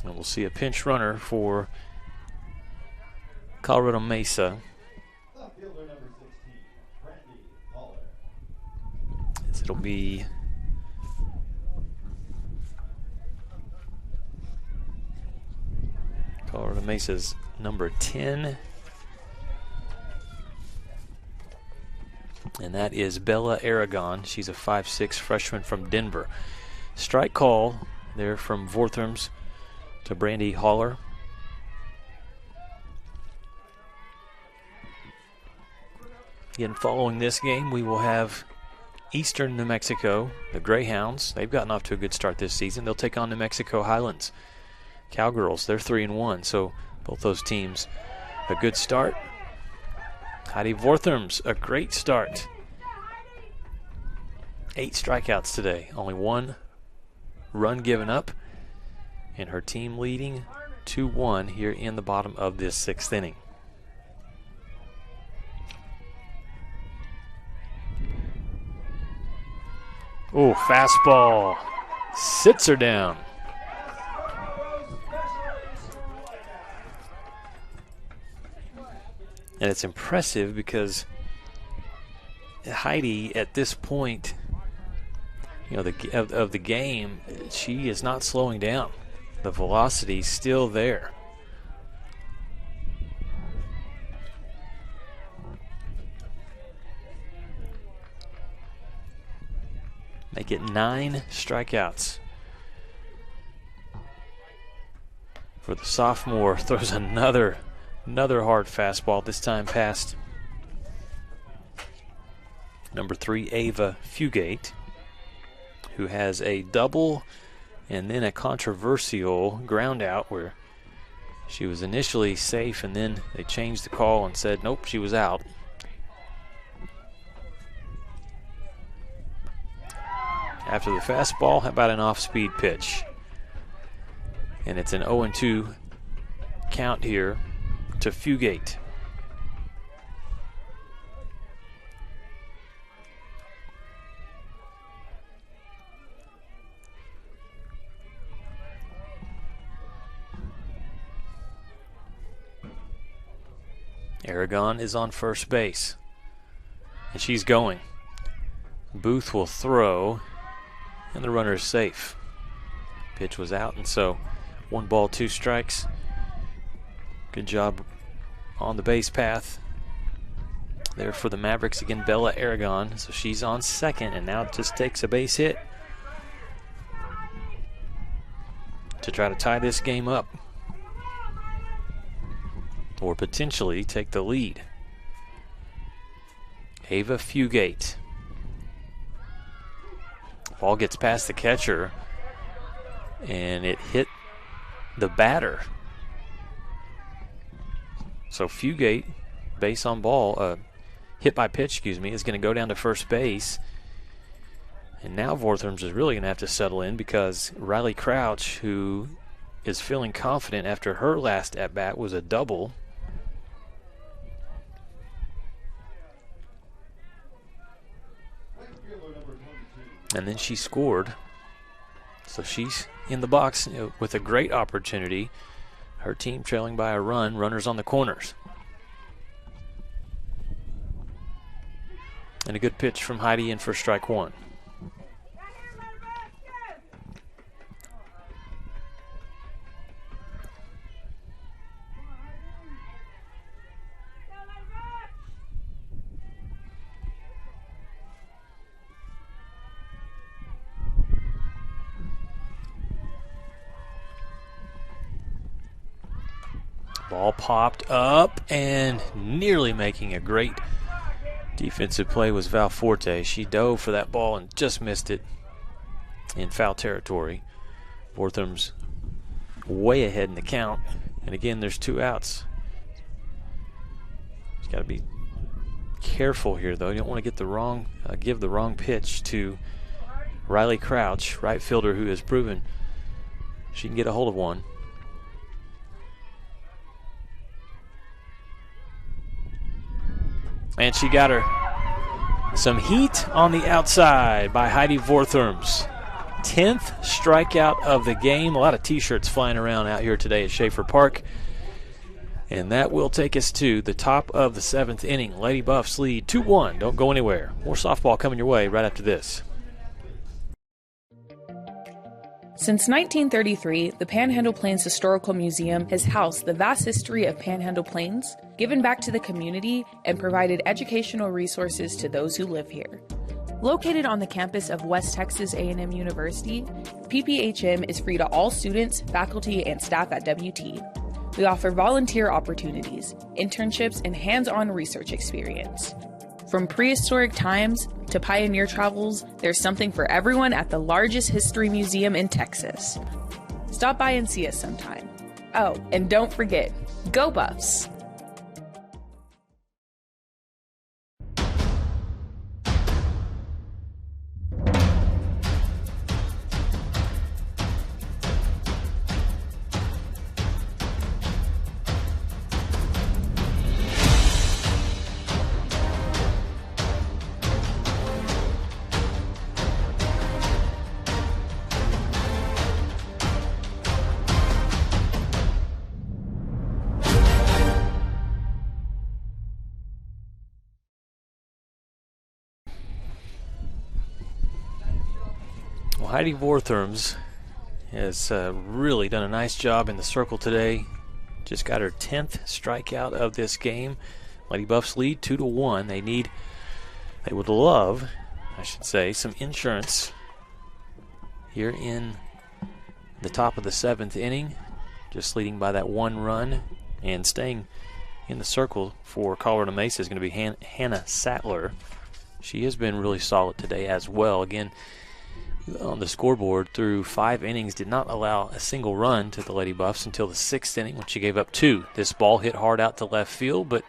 And we'll see a pinch runner for Colorado Mesa. As it'll be Colorado Mesa's number 10. And that is Bella Aragon. She's a 5'6" freshman from Denver. Strike call there from Vortherms to Brandy Haller. Again, following this game, we will have Eastern New Mexico, the Greyhounds. They've gotten off to a good start this season. They'll take on New Mexico Highlands. Cowgirls, they're 3-1, so both those teams a good start. Heidi Vortherms, a great start. 8 strikeouts today, only 1 run given up, and her team leading 2-1 here in the bottom of this 6th inning. Oh, fastball. Sits her down. And it's impressive because Heidi, at this point, you know, of the game, she is not slowing down. The velocity's still there. Make it 9 strikeouts for the sophomore. Throws another hard fastball, this time past number 3, Ava Fugate, who has a double and then a controversial ground out where she was initially safe and then they changed the call and said nope, she was out. After the fastball, how about an off-speed pitch? And it's an 0-2 count here to Fugate. Aragon is on first base, and she's going. Booth will throw, and the runner is safe. Pitch was out, and so 1 ball, 2 strikes. Good job on the base path there for the Mavericks. Again, Bella Aragon, so she's on second, and now just takes a base hit to try to tie this game up, or potentially take the lead. Ava Fugate. Ball gets past the catcher, and it hit the batter. So Fugate, base on ball, hit by pitch, is going to go down to first base. And now Vortherms is really going to have to settle in because Riley Crouch, who is feeling confident after her last at-bat was a double, and then she scored. So she's in the box with a great opportunity. Her team trailing by a run, runners on the corners. And a good pitch from Heidi in for strike 1. Ball popped up, and nearly making a great defensive play was Val Forte. She dove for that ball and just missed it in foul territory. Vortherms way ahead in the count, and again there's 2 outs. She's got to be careful here, though. You don't want to get the wrong, give the wrong pitch to Riley Crouch, right fielder, who has proven she can get a hold of one. And she got her some heat on the outside by Heidi Vortherms. 10th strikeout of the game. A lot of T-shirts flying around out here today at Schaefer Park. And that will take us to the top of the 7th inning. Lady Buffs lead 2-1. Don't go anywhere. More softball coming your way right after this. Since 1933, the Panhandle Plains Historical Museum has housed the vast history of Panhandle Plains, given back to the community, and provided educational resources to those who live here. Located on the campus of West Texas A&M University, PPHM is free to all students, faculty, and staff at WT. We offer volunteer opportunities, internships, and hands-on research experience. From prehistoric times to pioneer travels, there's something for everyone at the largest history museum in Texas. Stop by and see us sometime. Oh, and don't forget, go Buffs! Heidi Vortherms has really done a nice job in the circle today. Just got her 10th strikeout of this game. Lady Buffs lead 2-1. They would love, I should say, some insurance here in the top of the 7th inning. Just leading by that one run, and staying in the circle for Colorado Mesa is going to be Hannah Sattler. She has been really solid today as well. Again, on the scoreboard through 5 innings, did not allow a single run to the Lady Buffs until the 6th inning when she gave up 2. This ball hit hard out to left field, but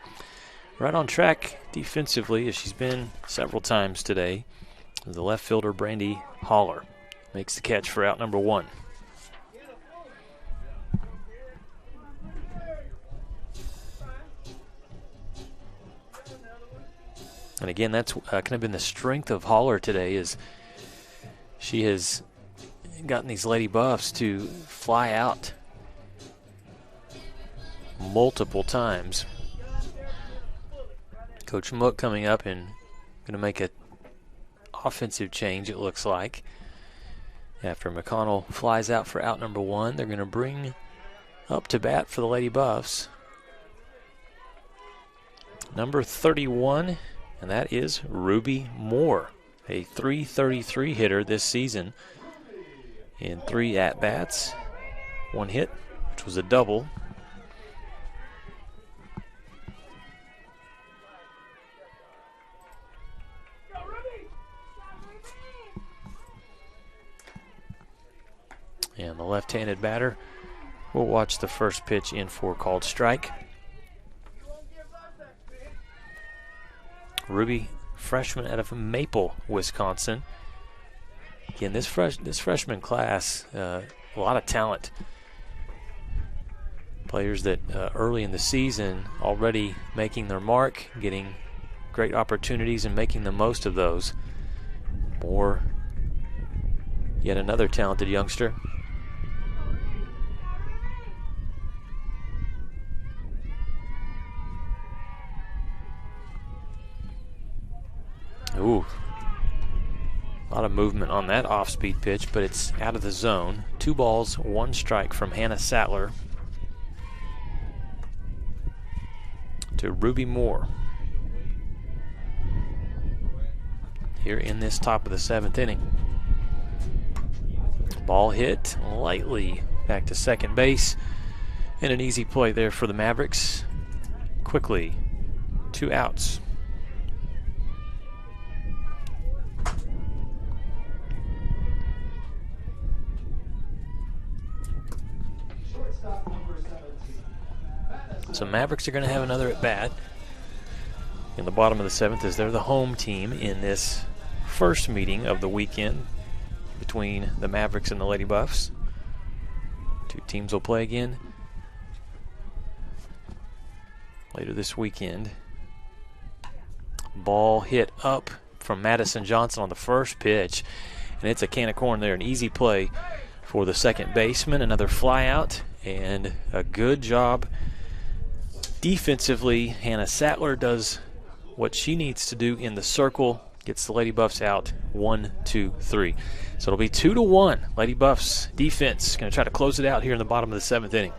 right on track defensively, as she's been several times today. The left fielder, Brandy Holler, makes the catch for out number 1. And again, that's kind of been the strength of Holler today, is she has gotten these Lady Buffs to fly out multiple times. Coach Mook coming up and going to make an offensive change, it looks like. After McConnell flies out for out number 1, they're going to bring up to bat for the Lady Buffs number 31, and that is Ruby Moore. A .333 hitter this season in 3 at-bats. 1 hit, which was a double. And the left-handed batter will watch the first pitch in for called strike. Ruby, freshman out of Maple, Wisconsin. Again, this freshman class, a lot of talent. Players that early in the season already making their mark, getting great opportunities and making the most of those. Or yet another talented youngster. Ooh, a lot of movement on that off-speed pitch, but it's out of the zone. 2 balls, 1 strike from Hannah Sattler to Ruby Moore here in this top of the 7th inning. Ball hit lightly back to second base, and an easy play there for the Mavericks. Quickly, 2 outs. So Mavericks are going to have another at bat. in the bottom of the 7th as they're the home team in this first meeting of the weekend between the Mavericks and the Lady Buffs. Two teams will play again later this weekend. Ball hit up from Madison Johnson on the first pitch, and it's a can of corn there. An easy play for the second baseman. Another fly out, and a good job defensively. Hannah Sattler does what she needs to do in the circle, gets the Lady Buffs out 1, 2, 3. So it'll be 2-1. Lady Buffs defense going to try to close it out here in the bottom of the 7th inning.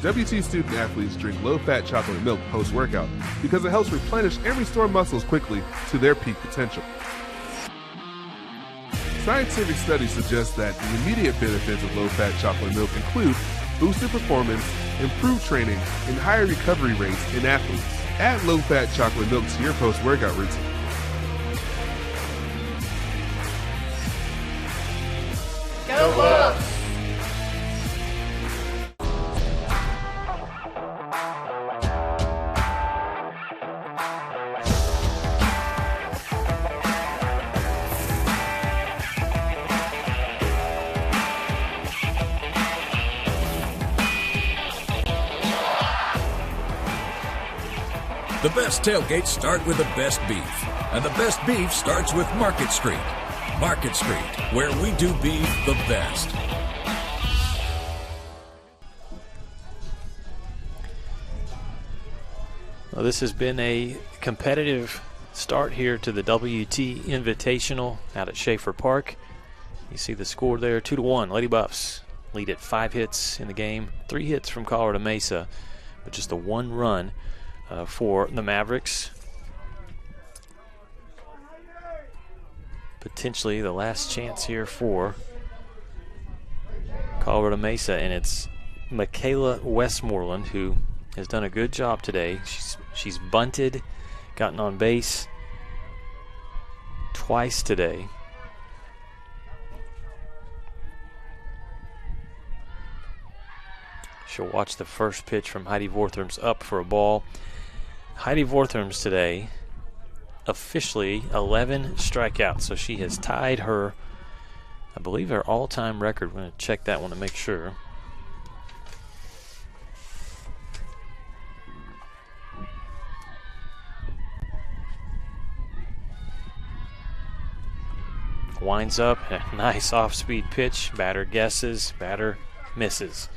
WT student athletes drink low-fat chocolate milk post-workout because it helps replenish and restore muscles quickly to their peak potential. Scientific studies suggest that the immediate benefits of low-fat chocolate milk include boosted performance, improved training, and higher recovery rates in athletes. Add low-fat chocolate milk to your post-workout routine. Go Bucks! The best tailgates start with the best beef, and the best beef starts with Market Street. Market Street, where we do beef the best. Well, this has been a competitive start here to the WT Invitational out at Schaefer Park. You see the score there, 2-1. Lady Buffs lead at 5 hits in the game, 3 hits from Colorado Mesa, but just the 1 run for the Mavericks. Potentially the last chance here for Colorado Mesa, and it's Michaela Westmoreland who has done a good job today. She's bunted, gotten on base twice today. She'll watch the first pitch from Heidi Vortherms up for a ball. Heidi Vortherms today officially 11 strikeouts, so she has tied her, I believe, her all-time record. We're going to check that one to make sure. Winds up, a nice off-speed pitch. Batter guesses, batter misses.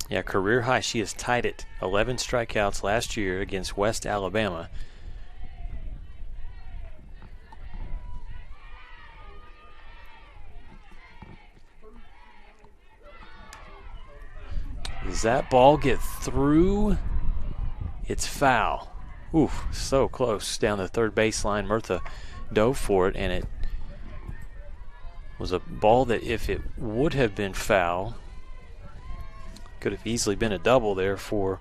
Yeah, career high. She has tied it. 11 strikeouts last year against West Alabama. Does that ball get through? It's foul. Oof, so close down the third baseline. Murtha dove for it, and it was a ball that if it would have been foul, could have easily been a double there for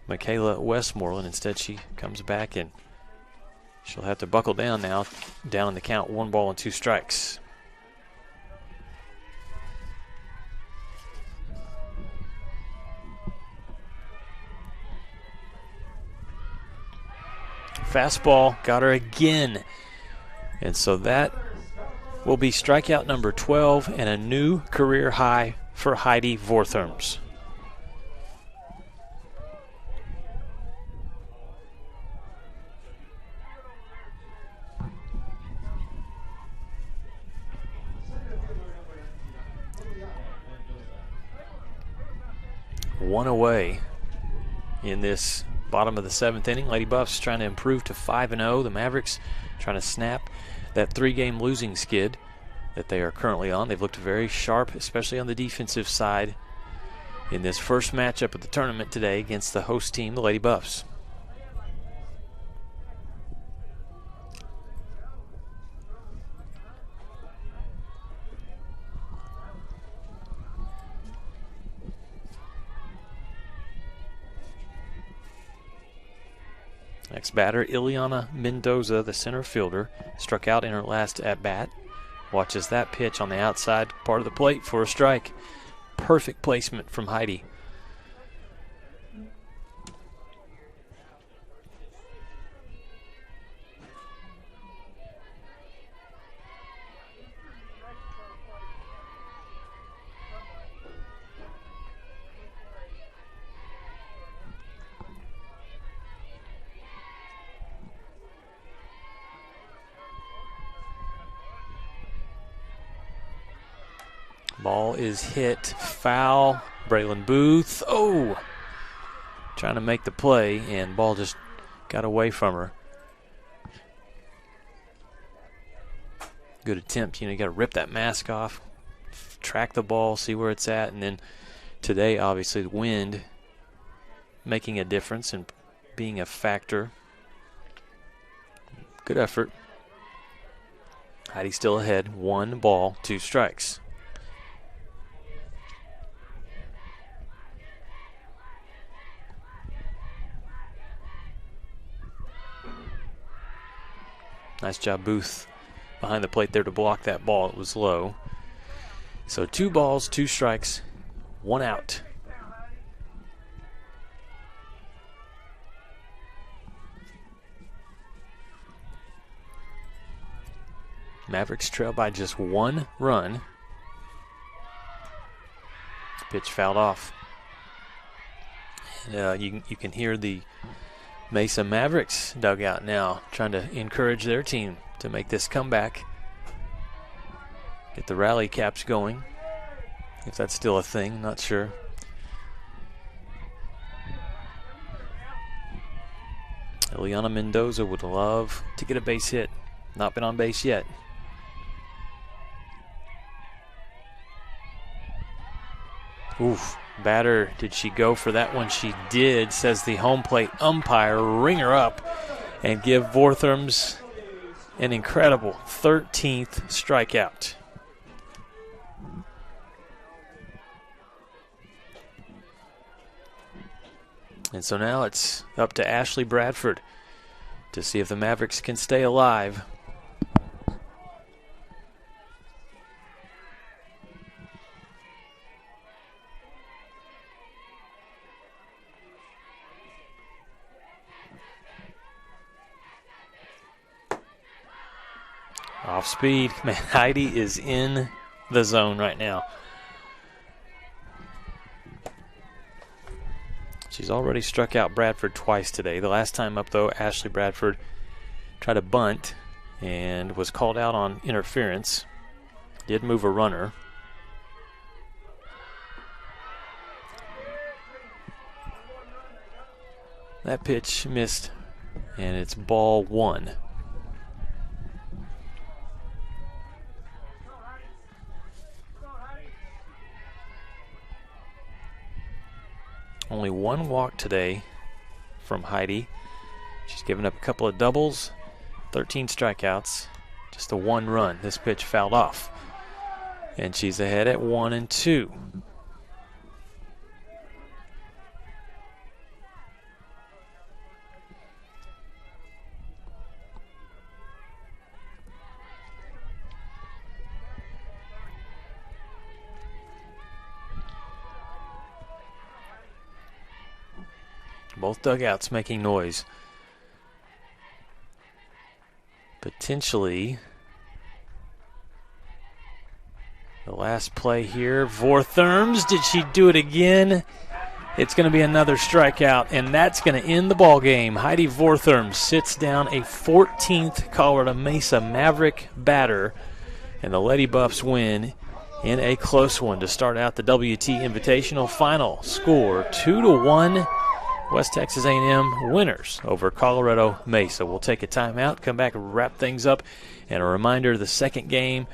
Michaela Westmoreland. Instead, she comes back and she'll have to buckle down now. Down in the count, 1 ball and 2 strikes. Fastball got her again. And so that will be strikeout number 12 and a new career high for Heidi Vortherms. One away in this bottom of the 7th inning. Lady Buffs trying to improve to 5-0. The Mavericks trying to snap that 3-game losing skid that they are currently on. They've looked very sharp, especially on the defensive side in this first matchup of the tournament today against the host team, the Lady Buffs. Next batter, Ileana Mendoza, the center fielder, struck out in her last at-bat. Watches that pitch on the outside part of the plate for a strike. Perfect placement from Heidi. Ball is hit foul. Braylon Booth, trying to make the play, and ball just got away from her. Good attempt. You got to rip that mask off, track the ball, see where it's at, and then today, obviously, the wind making a difference and being a factor. Good effort. Heidi still ahead. 1 ball, 2 strikes. Nice job, Booth, behind the plate there to block that ball. It was low. So 2 balls, 2 strikes, 1 out. Mavericks trail by just 1 run. Pitch fouled off. And, you can hear the Mesa Mavericks dugout now trying to encourage their team to make this comeback. Get the rally caps going, if that's still a thing, not sure. Ileana Mendoza would love to get a base hit. Not been on base yet. Oof. Batter, did she go for that one? She did, says the home plate umpire. Ring her up and give Vortherms an incredible 13th strikeout. And so now it's up to Ashley Bradford to see if the Mavericks can stay alive. Off speed. Man, Heidi is in the zone right now. She's already struck out Bradford twice today. The last time up, though, Ashley Bradford tried to bunt and was called out on interference. Did move a runner. That pitch missed, and it's ball 1. Only 1 walk today from Heidi. She's given up a couple of doubles, 13 strikeouts, just the 1 run. This pitch fouled off. And she's ahead at 1-2. Both dugouts making noise. Potentially the last play here. Vortherms, did she do it again? It's going to be another strikeout, and that's going to end the ball game. Heidi Vortherms sits down a 14th Colorado Mesa Maverick batter, and the Lady Buffs win in a close one to start out the WT Invitational. Final score 2-1. West Texas A&M winners over Colorado Mesa. We'll take a timeout, come back and wrap things up. And a reminder, the second game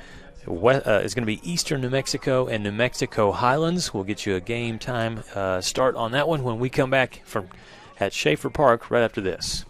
is going to be Eastern New Mexico and New Mexico Highlands. We'll get you a game time start on that one when we come back from at Schaefer Park right after this.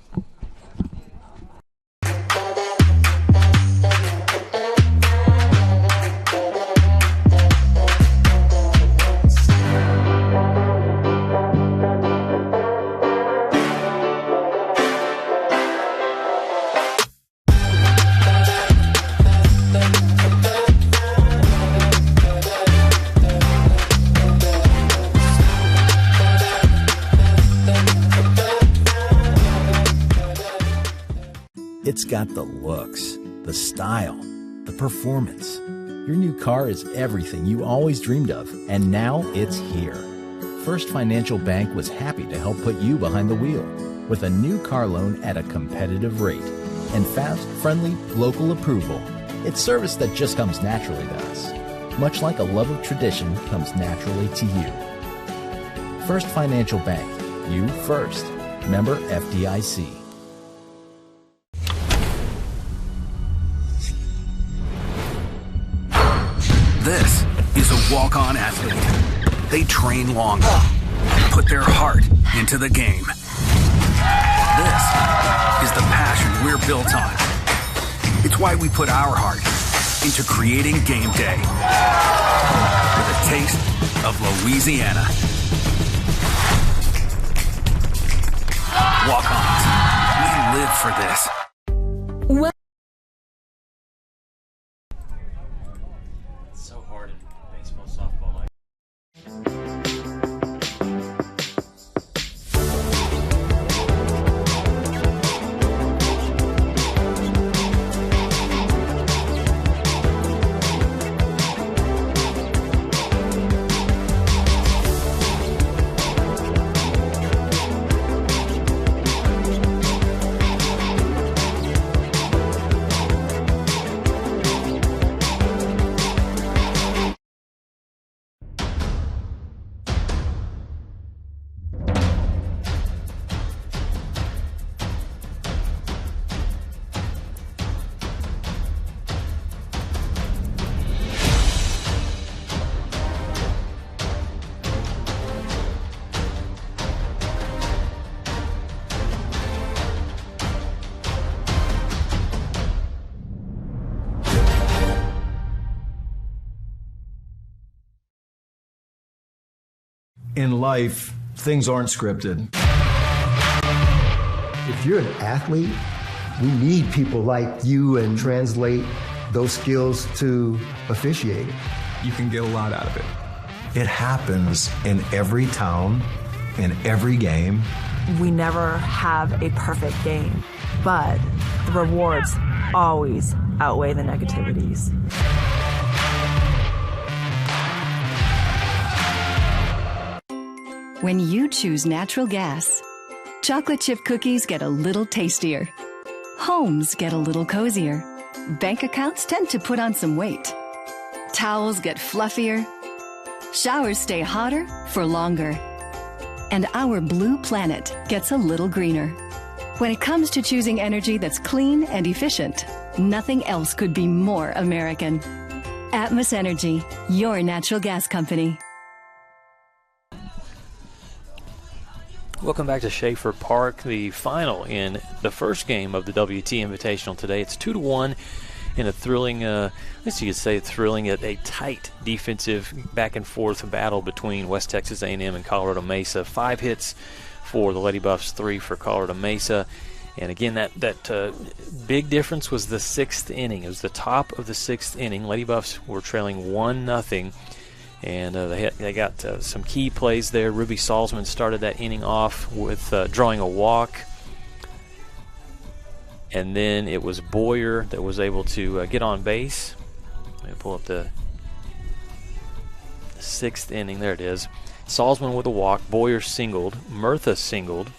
It's got the looks, the style, the performance. Your new car is everything you always dreamed of, and now it's here. First Financial Bank was happy to help put you behind the wheel with a new car loan at a competitive rate and fast, friendly, local approval. It's service that just comes naturally to us, much like a love of tradition comes naturally to you. First Financial Bank, you first. Member FDIC. This is a walk-on athlete. They train long, put their heart into the game. This is the passion we're built on. It's why we put our heart into creating game day with a taste of Louisiana. Walk-ons, we live for this. So hard in baseball, softball. In life, things aren't scripted. If you're an athlete, we need people like you and translate those skills to officiating. You can get a lot out of it. It happens in every town, in every game. We never have a perfect game, but the rewards always outweigh the negativities. When you choose natural gas, chocolate chip cookies get a little tastier. Homes get a little cozier. Bank accounts tend to put on some weight. Towels get fluffier. Showers stay hotter for longer. And our blue planet gets a little greener. When it comes to choosing energy that's clean and efficient, nothing else could be more American. Atmos Energy, your natural gas company. Welcome back to Schaefer Park, the final in the first game of the WT Invitational today. It's 2-1 in a thrilling, I guess you could say thrilling, a tight defensive back-and-forth battle between West Texas A&M and Colorado Mesa. 5 hits for the Lady Buffs, 3 for Colorado Mesa. And again, that big difference was the 6th inning. It was the top of the 6th inning. Lady Buffs were trailing 1-0. And they got some key plays there. Ruby Salzman started that inning off with drawing a walk. And then it was Boyer that was able to get on base. Let me pull up the 6th inning. There it is. Salzman with a walk. Boyer singled. Murtha singled.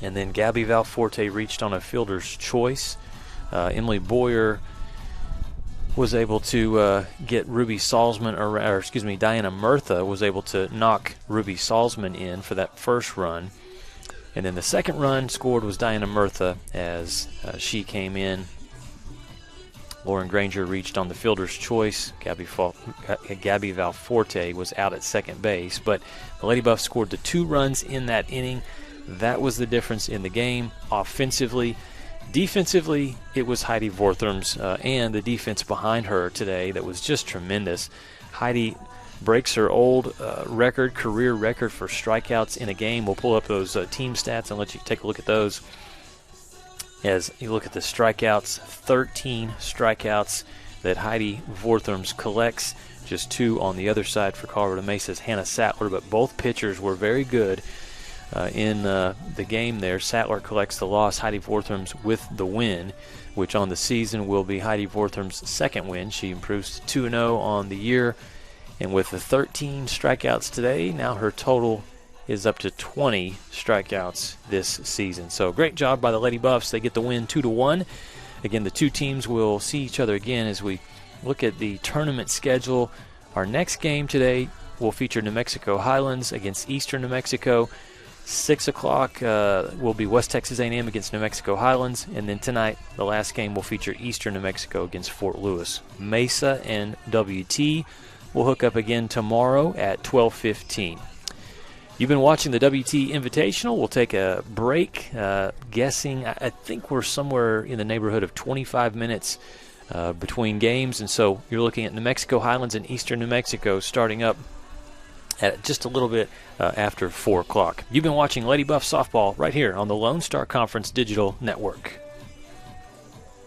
And then Gabby Valforte reached on a fielder's choice. Emily Boyer was able to get Ruby Salzman, or Diana Murtha was able to knock Ruby Salzman in for that first run. And then the second run scored was Diana Murtha as she came in. Lauren Granger reached on the fielder's choice. Gabby Valforte was out at second base. But the Lady Buffs scored the 2 runs in that inning. That was the difference in the game offensively. Defensively, it was Heidi Vortherm's and the defense behind her today that was just tremendous. Heidi breaks her old career record for strikeouts in a game. We'll pull up those team stats and let you take a look at those. As you look at the strikeouts, 13 strikeouts that Heidi Vortherm's collects, just 2 on the other side for Colorado Mesa's Hannah Sattler, but both pitchers were very good. in the game there. Sattler collects the loss. Heidi Vortham's with the win, which on the season will be Heidi Vortham's second win. She improves to 2-0 on the year. And with the 13 strikeouts today, now her total is up to 20 strikeouts this season. So great job by the Lady Buffs. They get the win 2-1. Again, the two teams will see each other again as we look at the tournament schedule. Our next game today will feature New Mexico Highlands against Eastern New Mexico. 6 o'clock will be West Texas A&M against New Mexico Highlands. And then tonight, the last game will feature Eastern New Mexico against Fort Lewis. Mesa and WT will hook up again tomorrow at 12:15. You've been watching the WT Invitational. We'll take a break. Guessing, I think we're somewhere in the neighborhood of 25 minutes between games. And so you're looking at New Mexico Highlands and Eastern New Mexico starting up at just a little bit after 4 o'clock. You've been watching Lady Buff Softball right here on the Lone Star Conference Digital Network.